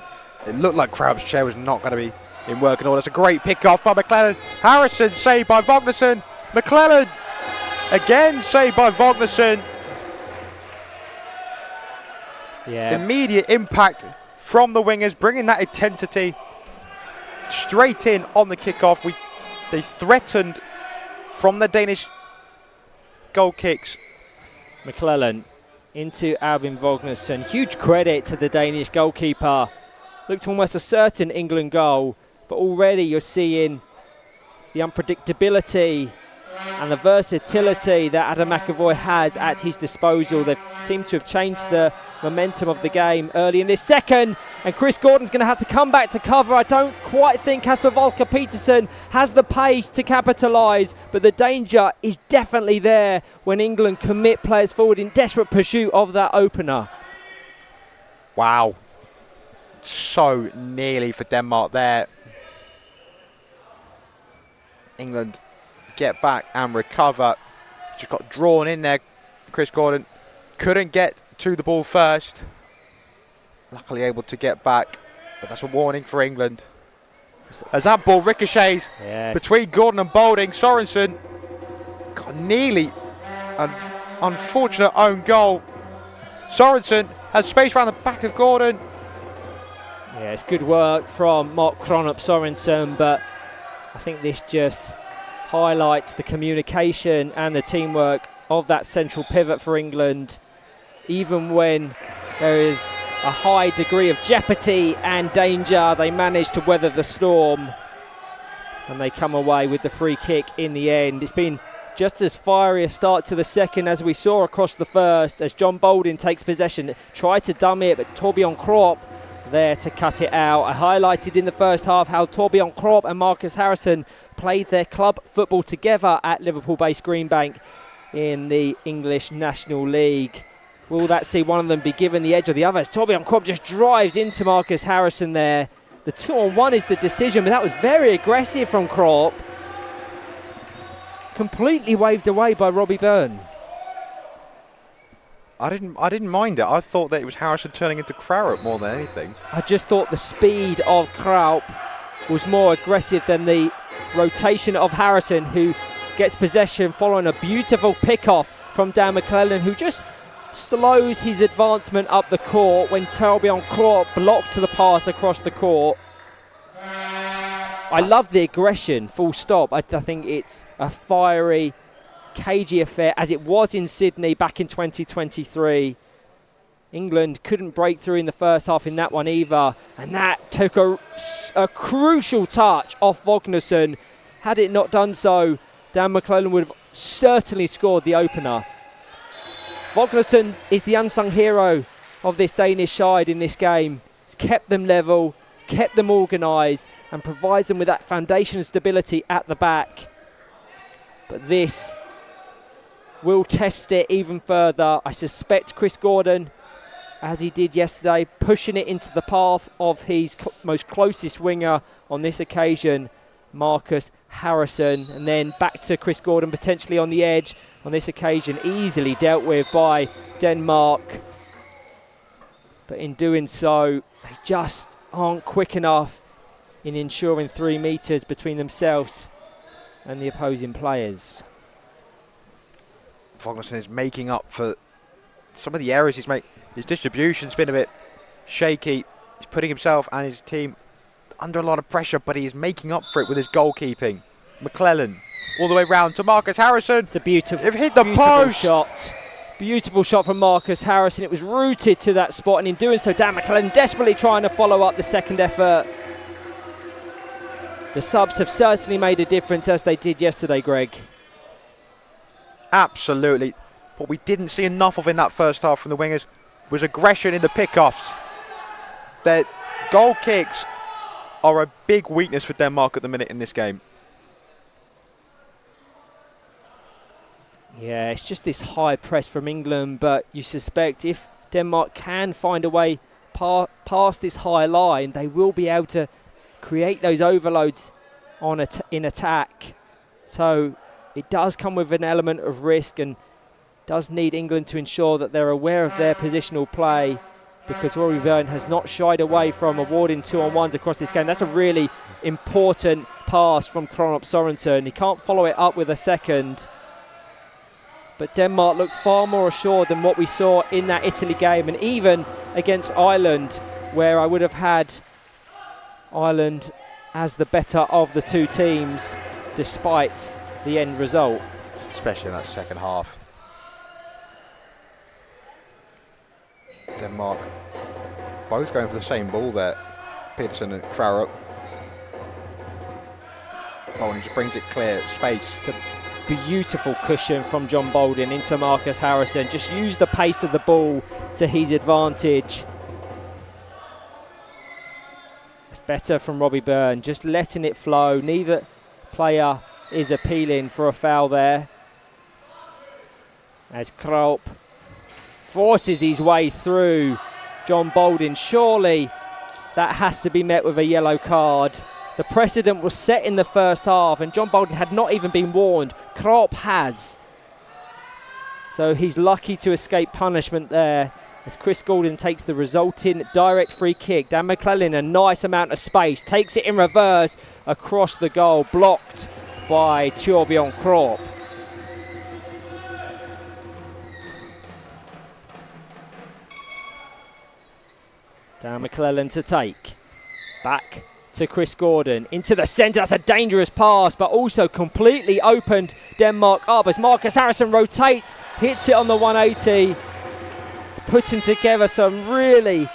It looked like Krarup's chair was not going to be in working order. It's a great pick off by McClellan. Harrison saved by Vognarsson. McClellan again saved by Vognarsson. Yeah. Immediate impact from the wingers, bringing that intensity straight in on the kickoff. They threatened from the Danish goal kicks. McClellan into Albin Vognarsson. Huge credit to the Danish goalkeeper. Looked almost a certain England goal, but already you're seeing the unpredictability and the versatility that Adam McAvoy has at his disposal. They seem to have changed the momentum of the game early in this second, and Chris Gordon's going to have to come back to cover. I don't quite think Kasper Volker-Petersen has the pace to capitalise, but the danger is definitely there when England commit players forward in desperate pursuit of that opener. Wow. So nearly for Denmark there. England get back and recover. Just got drawn in there. Chris Gordon couldn't get to the ball first. Luckily able to get back, but that's a warning for England. As that ball ricochets between Gordon and Boulding, Sorensen got nearly an unfortunate own goal. Sorensen has space around the back of Gordon. Yeah, it's good work from Mark Kronup Sorensen, but I think this just highlights the communication and the teamwork of that central pivot for England. Even when there is a high degree of jeopardy and danger, they manage to weather the storm and they come away with the free kick in the end. It's been just as fiery a start to the second as we saw across the first, as John Bolden takes possession, tried to dummy it, but Torbjorn Kropp there to cut it out. I highlighted in the first half how Torbjorn Kropp and Marcus Harrison played their club football together at Liverpool-based Greenbank in the English National League. Will that see one of them be given the edge of the other? As Torbjorn Kropp just drives into Marcus Harrison there. The 2-on-1 is the decision, but that was very aggressive from Kropp. Completely waved away by Robbie Byrne. I didn't mind it. I thought that it was Harrison turning into Crowrop more than anything. I just thought the speed of Kraup was more aggressive than the rotation of Harrison, who gets possession following a beautiful pick-off from Dan McClellan, who just slows his advancement up the court when Torbjorn Kropp blocked the pass across the court. I love the aggression, full stop. I think it's a fiery, cagey affair, as it was in Sydney back in 2023. England couldn't break through in the first half in that one either, and that took a crucial touch off Vognarsson. Had it not done so, Dan McClellan would have certainly scored the opener. Vognarsson is the unsung hero of this Danish side in this game. He's kept them level, kept them organised, and provides them with that foundation of stability at the back. But this will test it even further. I suspect Chris Gordon, as he did yesterday, pushing it into the path of his most closest winger on this occasion, Marcus Harrison, and then back to Chris Gordon potentially on the edge on this occasion, easily dealt with by Denmark. But in doing so, they just aren't quick enough in ensuring 3 metres between themselves and the opposing players. Vognarsson is making up for some of the errors he's made. His distribution's been a bit shaky. He's putting himself and his team under a lot of pressure, but he's making up for it with his goalkeeping. McClellan all the way round to Marcus Harrison. It's a beautiful, they've hit the post. Shot. Beautiful shot from Marcus Harrison. It was rooted to that spot, and in doing so, Dan McClellan desperately trying to follow up the second effort. The subs have certainly made a difference, as they did yesterday, Greg. Absolutely. What we didn't see enough of in that first half from the wingers was aggression in the pickoffs. Their goal kicks are a big weakness for Denmark at the minute in this game. Yeah, it's just this high press from England, but you suspect if Denmark can find a way past this high line, they will be able to create those overloads in attack. So it does come with an element of risk and does need England to ensure that they're aware of their positional play, because Rory Byrne has not shied away from awarding 2-on-1s across this game. That's a really important pass from Kropp Sorensen. He can't follow it up with a second. But Denmark looked far more assured than what we saw in that Italy game, and even against Ireland, where I would have had Ireland as the better of the two teams, despite the end result. Especially in that second half. Denmark both going for the same ball there, Peterson and Crowrop. Bolden just brings it clear, space. It's a beautiful cushion from John Bolden into Marcus Harrison. Just use the pace of the ball to his advantage. It's better from Robbie Byrne, just letting it flow. Neither player is appealing for a foul there. As Kraup forces his way through John Bolden. Surely that has to be met with a yellow card. The precedent was set in the first half, and John Bolden had not even been warned. Kraup has. So he's lucky to escape punishment there, as Chris Gordon takes the resulting direct free kick. Dan McClellan, a nice amount of space, takes it in reverse across the goal, blocked by Torbjorn Kropp. Dan McClellan to take. Back to Chris Gordon. Into the centre, that's a dangerous pass, but also completely opened Denmark up as Marcus Harrison rotates, hits it on the 180, putting together some really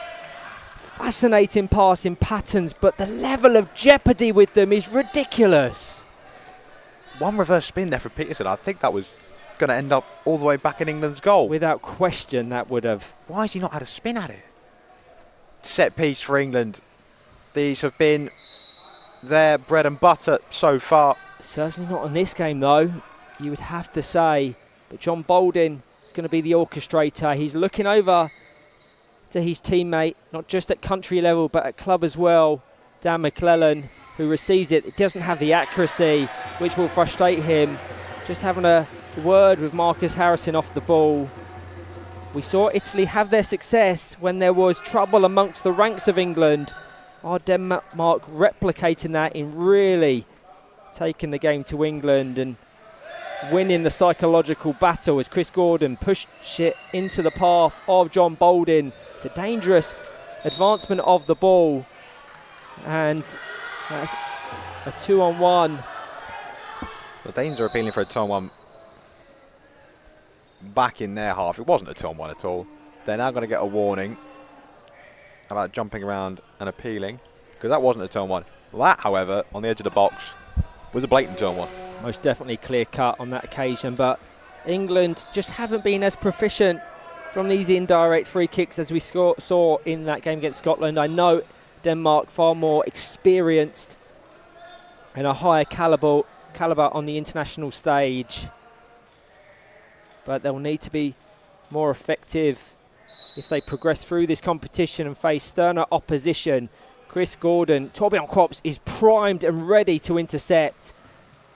fascinating passing patterns, but the level of jeopardy with them is ridiculous. One reverse spin there for Peterson. I think that was going to end up all the way back in England's goal. Without question, that would have. Why has he not had a spin at it? Set piece for England. These have been their bread and butter so far. Certainly not in this game, though, you would have to say. But John Bolden is going to be the orchestrator. He's looking over to his teammate, not just at country level, but at club as well, Dan McClellan, who receives it. It doesn't have the accuracy, which will frustrate him. Just having a word with Marcus Harrison off the ball. We saw Italy have their success when there was trouble amongst the ranks of England. Are Denmark replicating that in really taking the game to England and winning the psychological battle as Chris Gordon pushed it into the path of John Bolden. It's a dangerous advancement of the ball, and that's a 2-on-1. The Danes are appealing for a 2-on-1 back in their half. It wasn't a 2-on-1 at all. They're now going to get a warning about jumping around and appealing, because that wasn't a 2-on-1. That, however, on the edge of the box, was a blatant 2-on-1. Most definitely clear cut on that occasion, but England just haven't been as proficient from these indirect free kicks as we saw in that game against Scotland. I know Denmark far more experienced and a higher calibre on the international stage, but they'll need to be more effective if they progress through this competition and face sterner opposition. Chris Gordon, Torbjørn Krops is primed and ready to intercept,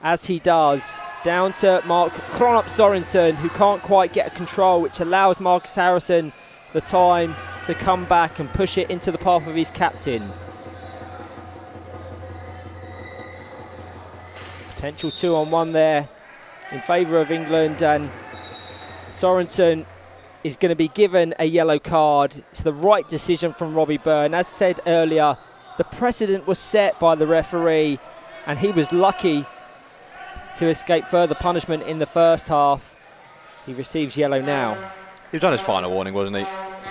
as he does, down to Mark Kronop Sorensen, who can't quite get a control, which allows Marcus Harrison the time to come back and push it into the path of his captain. Potential 2-on-1 there in favour of England, and Sorensen is going to be given a yellow card. It's the right decision from Robbie Byrne. As said earlier, the precedent was set by the referee, and he was lucky to escape further punishment in the first half. He receives yellow now. He was on his final warning, wasn't he?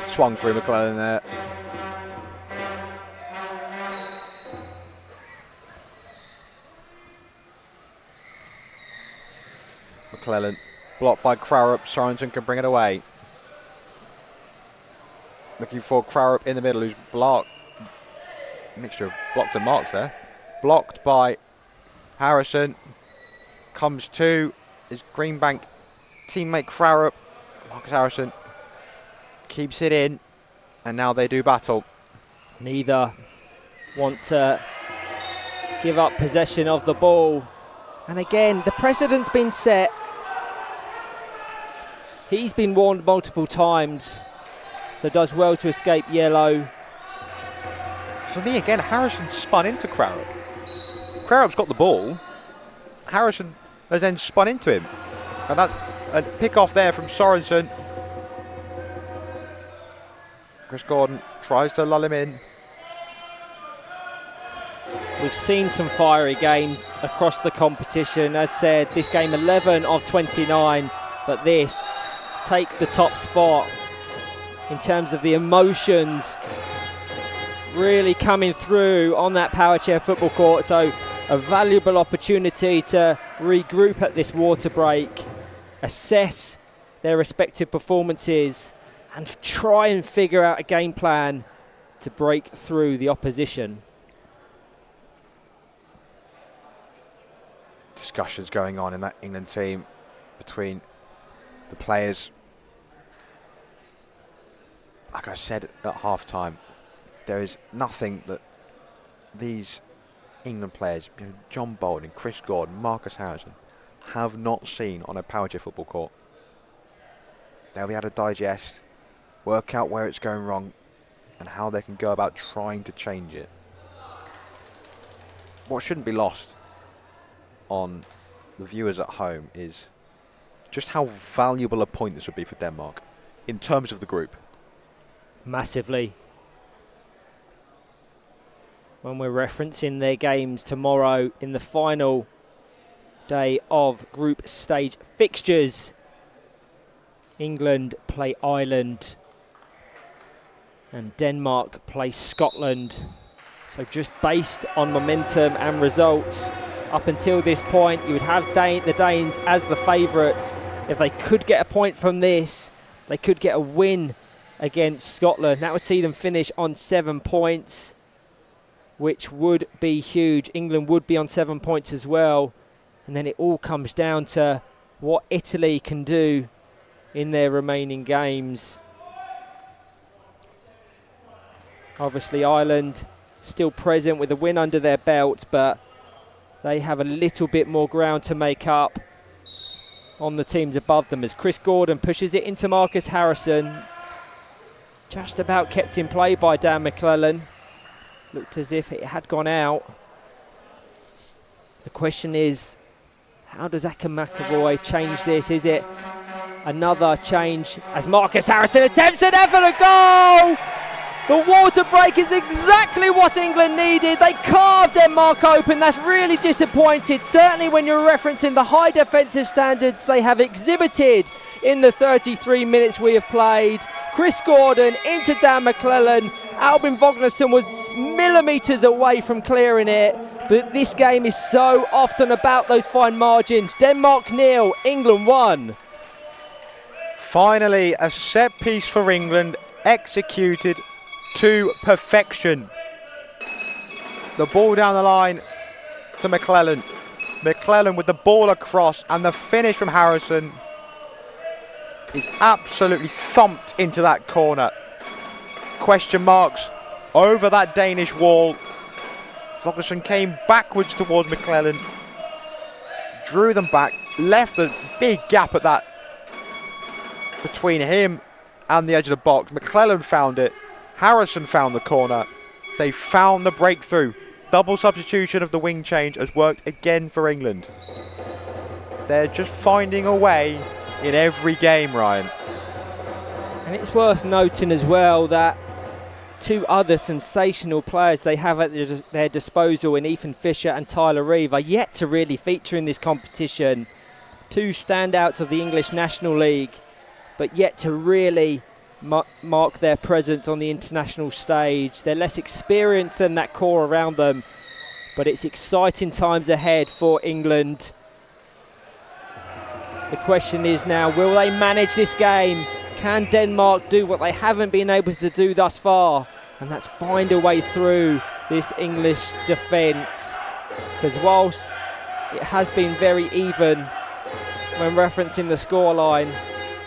Swung through McClellan there. McClellan blocked by Krarup. Sorensen can bring it away. Looking for Krarup in the middle, who's blocked. Mixture of blocked and marks there. Blocked by Harrison. Comes to his Greenbank teammate Krarup. Marcus Harrison keeps it in, and now they do battle. Neither want to give up possession of the ball. And again, the precedent's been set. He's been warned multiple times, so does well to escape yellow. For me, again, Harrison spun into Krarup. Krarup's got the ball. Harrison has then spun into him. And that a pick off there from Sorensen. Chris Gordon tries to lull him in. We've seen some fiery games across the competition. As said, this game 11 of 29, but this takes the top spot in terms of the emotions really coming through on that power chair football court. So a valuable opportunity to regroup at this water break, assess their respective performances, and try and figure out a game plan to break through the opposition. Discussions going on in that England team between the players. Like I said at half-time, there is nothing that these England players, John Bolden, Chris Gordon, Marcus Harrison, have not seen on a power chair football court. They'll be able to digest, work out where it's going wrong, and how they can go about trying to change it. What shouldn't be lost on the viewers at home is just how valuable a point this would be for Denmark in terms of the group. Massively. when we're referencing their games tomorrow in the final day of group stage fixtures. England play Ireland and Denmark play Scotland. So just based on momentum and results, up until this point, you would have the Danes as the favourites. If they could get a point from this, they could get a win against Scotland. That would see them finish on 7 points, which would be huge. England would be on 7 points as well. And then it all comes down to what Italy can do in their remaining games. Obviously, Ireland still present with a win under their belt, but they have a little bit more ground to make up on the teams above them as Chris Gordon pushes it into Marcus Harrison. Just about kept in play by Dan McClellan. Looked as if it had gone out. The question is, how does Aka McAvoy change this? Is it another change as Marcus Harrison attempts an effort, a goal? The water break is exactly what England needed. They carved Denmark open. That's really disappointed, certainly when you're referencing the high defensive standards they have exhibited in the 33 minutes we have played. Chris Gordon into Dan McClellan. Albin Vognarsson was millimetres away from clearing it. But this game is so often about those fine margins. Denmark 0, England 1. Finally, a set piece for England, executed to perfection. The ball down the line to McClellan. McClellan with the ball across, and the finish from Harrison is absolutely thumped into that corner. Question marks over that Danish wall. Vognarsson came backwards towards McClellan, drew them back, left a big gap at that between him and the edge of the box. McClellan found it. Harrison found the corner. They found the breakthrough. Double substitution of the wing change has worked again for England. They're just finding a way in every game, Ryan. And it's worth noting as well that two other sensational players they have at their disposal in Ethan Fisher and Tyler Reeve are yet to really feature in this competition. Two standouts of the English National League, but yet to really mark their presence on the international stage. They're less experienced than that core around them, but it's exciting times ahead for England. The question is now, will they manage this game? Can Denmark do what they haven't been able to do thus far? And that's find a way through this English defence. Because whilst it has been very even when referencing the scoreline,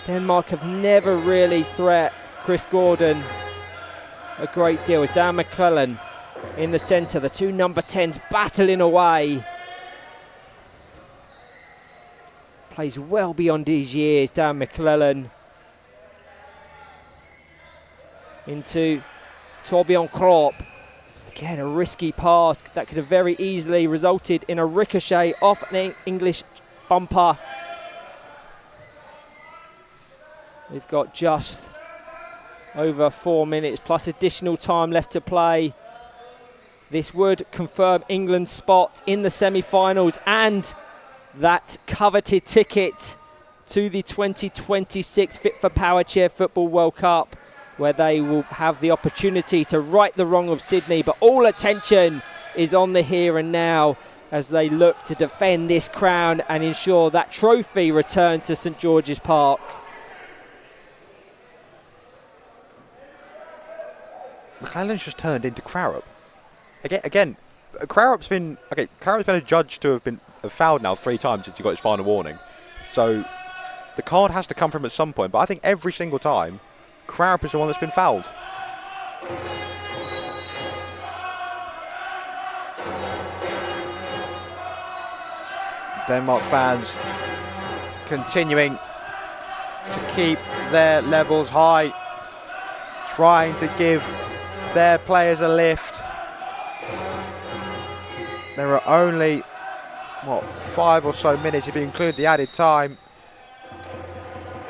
Denmark have never really threat Chris Gordon a great deal. It's Dan McClellan in the centre, the two number 10s battling away. Plays well beyond his years, Dan McClellan. Into Torbjorn Kropp. Again, a risky pass that could have very easily resulted in a ricochet off an English bumper. We've got just over 4 minutes plus additional time left to play. This would confirm England's spot in the semi-finals and that coveted ticket to the 2026 Fit for Power Chair Football World Cup, where they will have the opportunity to right the wrong of Sydney. But all attention is on the here and now as they look to defend this crown and ensure that trophy returns to St George's Park. McClellan's just turned into Crarup. Again, Crarup's been adjudged to have fouled now 3 times since he got his final warning. So the card has to come from at some point. But I think every single time, Crarup is the one that's been fouled. Denmark fans continuing to keep their levels high, trying to give their players a lift. There are only, 5 or so minutes if you include the added time.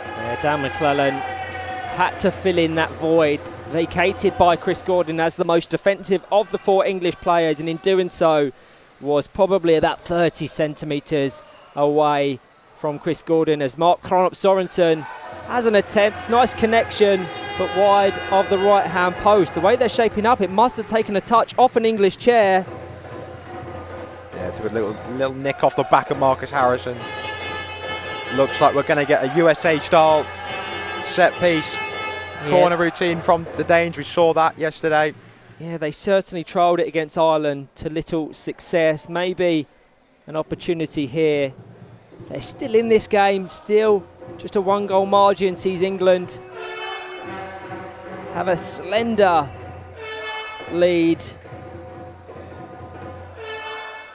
Yeah, Dan McClellan had to fill in that void vacated by Chris Gordon as the most defensive of the 4 English players, and in doing so was probably about 30 centimetres away from Chris Gordon, as Mark Kronop Sorensen has an attempt, nice connection, but wide of the right-hand post. The way they're shaping up, it must have taken a touch off an English chair. Yeah, took a little nick off the back of Marcus Harrison. Looks like we're going to get a USA-style set-piece corner routine from the Danes. We saw that yesterday. Yeah, they certainly trialled it against Ireland to little success. Maybe an opportunity here. They're still in this game, still just a 1-goal margin sees England have a slender lead.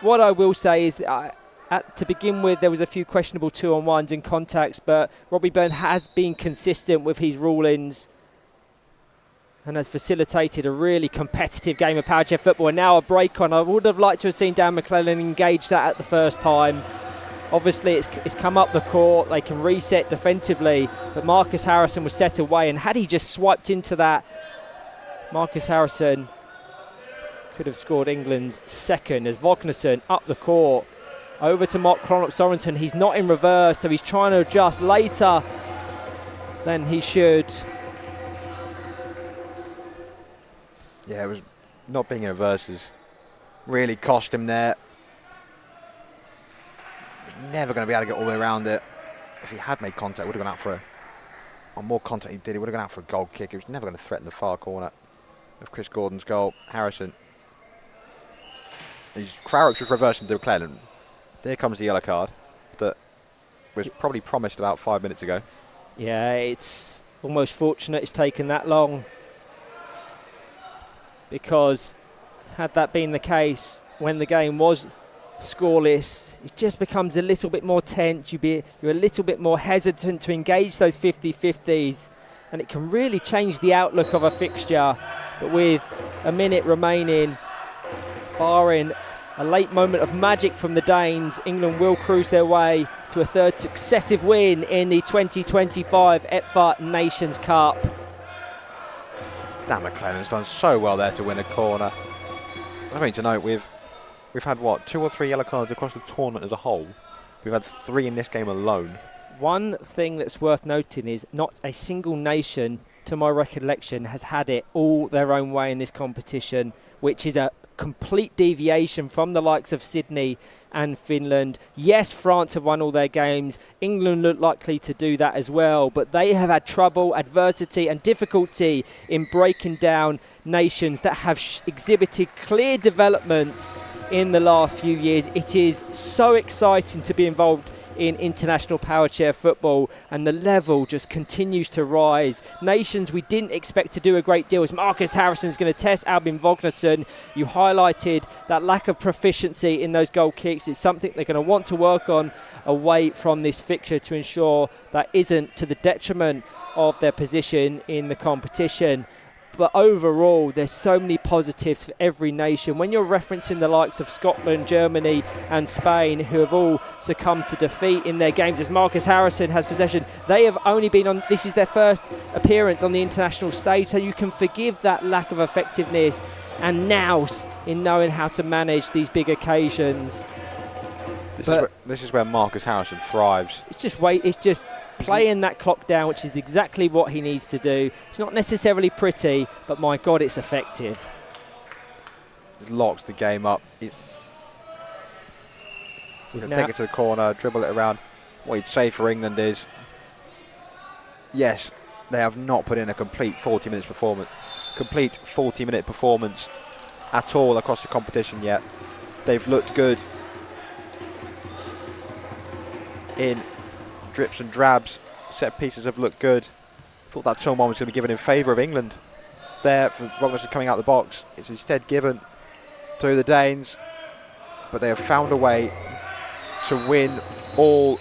What I will say is to begin with, there was a few questionable 2-on-1s and contacts, but Robbie Byrne has been consistent with his rulings and has facilitated a really competitive game of power chair football. And now a break on. I would have liked to have seen Dan McClellan engage that at the first time. Obviously, it's come up the court. They can reset defensively, but Marcus Harrison was set away, and had he just swiped into that, Marcus Harrison could have scored England's second, as Vognarsson up the court. Over to Mark Kronop Sorensen. He's not in reverse, so he's trying to adjust later than he should. Yeah, it was not being in reverses. Really cost him there. Never going to be able to get all the way around it. If he had made contact, would have gone out for more contact he did, he would have gone out for a goal kick. He was never going to threaten the far corner of Chris Gordon's goal. Harrison. Crowrock was reversing to McClellan. There comes the yellow card that was probably promised about 5 minutes ago. Yeah, it's almost fortunate it's taken that long, because had that been the case when the game was scoreless, it just becomes a little bit more tense. You're a little bit more hesitant to engage those 50-50s, and it can really change the outlook of a fixture. But with a minute remaining, barring a late moment of magic from the Danes, England will cruise their way to a third successive win in the 2025 EPFA Nations Cup. Dan McClellan's done so well there to win a corner. I mean, to note, we've had, what, 2 or 3 yellow cards across the tournament as a whole. We've had 3 in this game alone. One thing that's worth noting is not a single nation, to my recollection, has had it all their own way in this competition, which is a complete deviation from the likes of Sydney and Finland. Yes, France have won all their games. England look likely to do that as well, but they have had trouble, adversity and difficulty in breaking down nations that have exhibited clear developments in the last few years. It is so exciting to be involved in international power chair football, and the level just continues to rise. Nations we didn't expect to do a great deal, as Marcus Harrison's going to test Albin Vognarsson. You highlighted that lack of proficiency in those goal kicks. It's something they're going to want to work on away from this fixture to ensure that isn't to the detriment of their position in the competition. But overall, there's so many positives for every nation. When you're referencing the likes of Scotland, Germany and Spain, who have all succumbed to defeat in their games, as Marcus Harrison has possession, they have only been on, this is their first appearance on the international stage, so you can forgive that lack of effectiveness and nous in knowing how to manage these big occasions. This is where Marcus Harrison thrives. It's just playing that clock down, which is exactly what he needs to do. It's not necessarily pretty, but my God, it's effective. It locks the game up. He's going to take it to the corner, dribble it around. What he'd say for England is, yes, they have not put in a complete 40-minute performance at all across the competition yet. They've looked good in drips and drabs. Set pieces have looked good. Thought that turn one was going to be given in favour of England there for Vognarsson coming out of the box. It's instead given to the Danes, but they have found a way to win all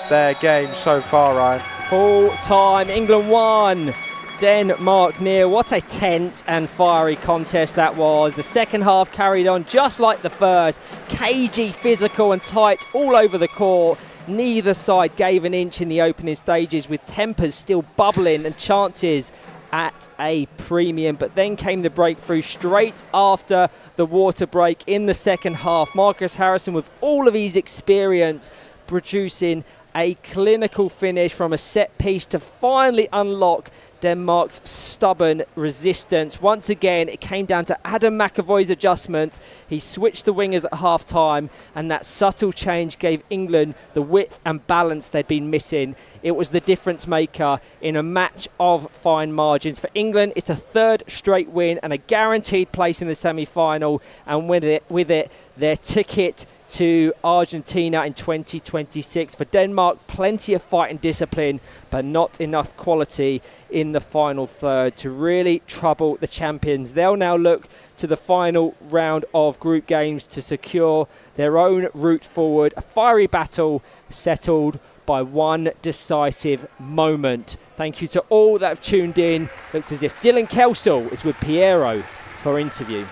their games so far, Ryan. Full time, England 1, Denmark 0. What a tense and fiery contest that was. The second half carried on just like the first. Cagey, physical and tight all over the court. Neither side gave an inch in the opening stages, with tempers still bubbling and chances at a premium. But then came the breakthrough straight after the water break in the second half. Marcus Harrison, with all of his experience, producing a clinical finish from a set piece to finally unlock Denmark's stubborn resistance. Once again, it came down to Adam McAvoy's adjustments. He switched the wingers at half-time, and that subtle change gave England the width and balance they'd been missing. It was the difference maker in a match of fine margins. For England, it's a third straight win and a guaranteed place in the semi-final, and with it, their ticket to Argentina in 2026. For Denmark, plenty of fight and discipline, but not enough quality in the final third to really trouble the champions. They'll now look to the final round of group games to secure their own route forward. A fiery battle settled by one decisive moment. Thank you to all that have tuned in. Looks as if Dylan Kelsall is with Piero for interview.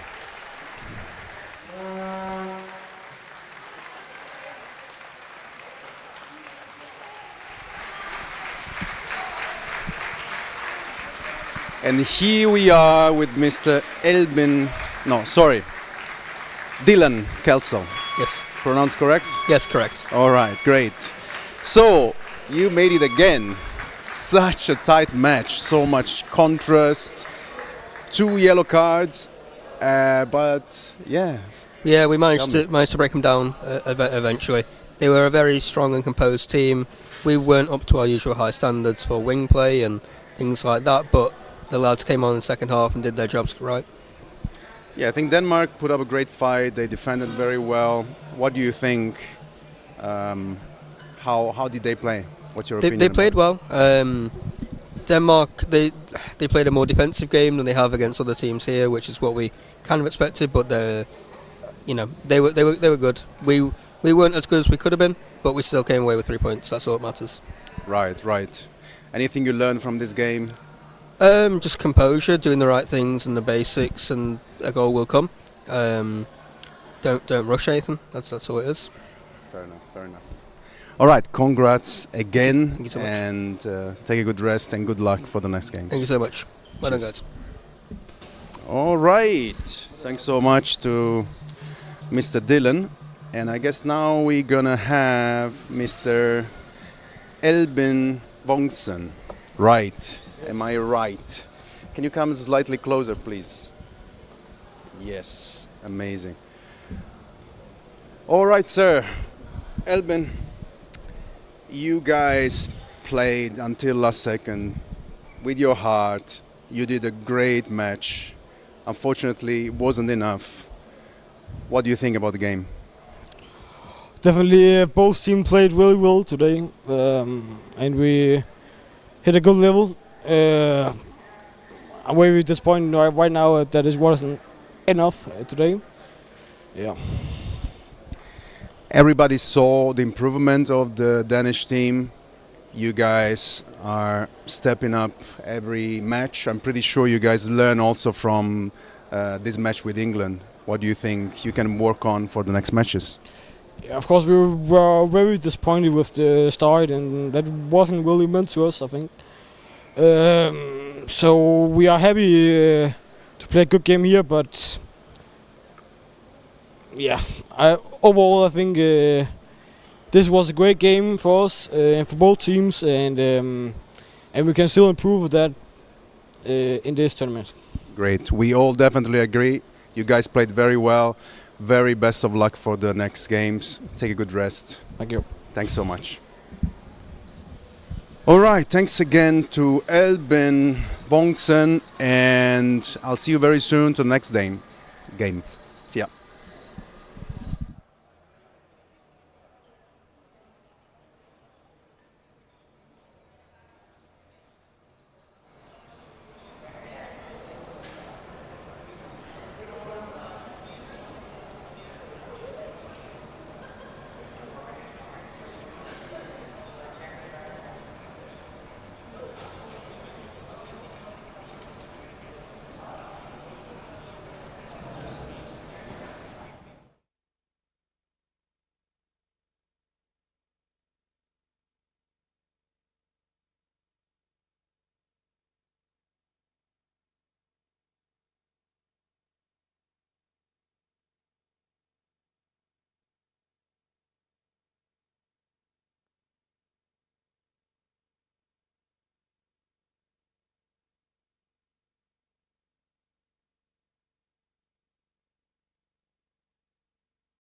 And here we are with Mr. Dylan Kelsall. Yes. Pronounced correct? Yes, correct. All right, great. So, you made it again. Such a tight match, so much contrast, 2 yellow cards, but yeah. Yeah, we managed to break them down eventually. They were a very strong and composed team. We weren't up to our usual high standards for wing play and things like that, but the lads came on in the second half and did their jobs right. Yeah, I think Denmark put up a great fight. They defended very well. What do you think? How did they play? What's your opinion? They played well. Denmark, they played a more defensive game than they have against other teams here, which is what we kind of expected. But they were good. We weren't as good as we could have been, but we still came away with 3 points. That's all that matters. Right. Anything you learned from this game? Just composure, doing the right things and the basics, and a goal will come. Don't rush anything. That's all it is. Fair enough. All right, congrats again. Thank you so much. And take a good rest and good luck for the next games. Thank you so much. Well done, guys. All right. Thanks so much to Mr. Dylan. And I guess now we're gonna have Mr. Elbin Bongsen. Right. Am I right? Can you come slightly closer, please? Yes. Amazing. All right, sir. Elbin, you guys played until last second with your heart. You did a great match. Unfortunately, it wasn't enough. What do you think about the game? Definitely, both teams played really well today, and we hit a good level. I'm very disappointed right now that it wasn't enough today. Yeah. Everybody saw the improvement of the Danish team. You guys are stepping up every match. I'm pretty sure you guys learn also from this match with England. What do you think you can work on for the next matches? Yeah, of course, we were very disappointed with the start, and that wasn't really meant to us, I think. So we are happy to play a good game here, but yeah, overall I think this was a great game for us and for both teams, and we can still improve that in this tournament. Great. We all definitely agree. You guys played very well. Very best of luck for the next games. Take a good rest. Thank you. Thanks so much. All right, thanks again to Elbin Bongsen, and I'll see you very soon to the next game.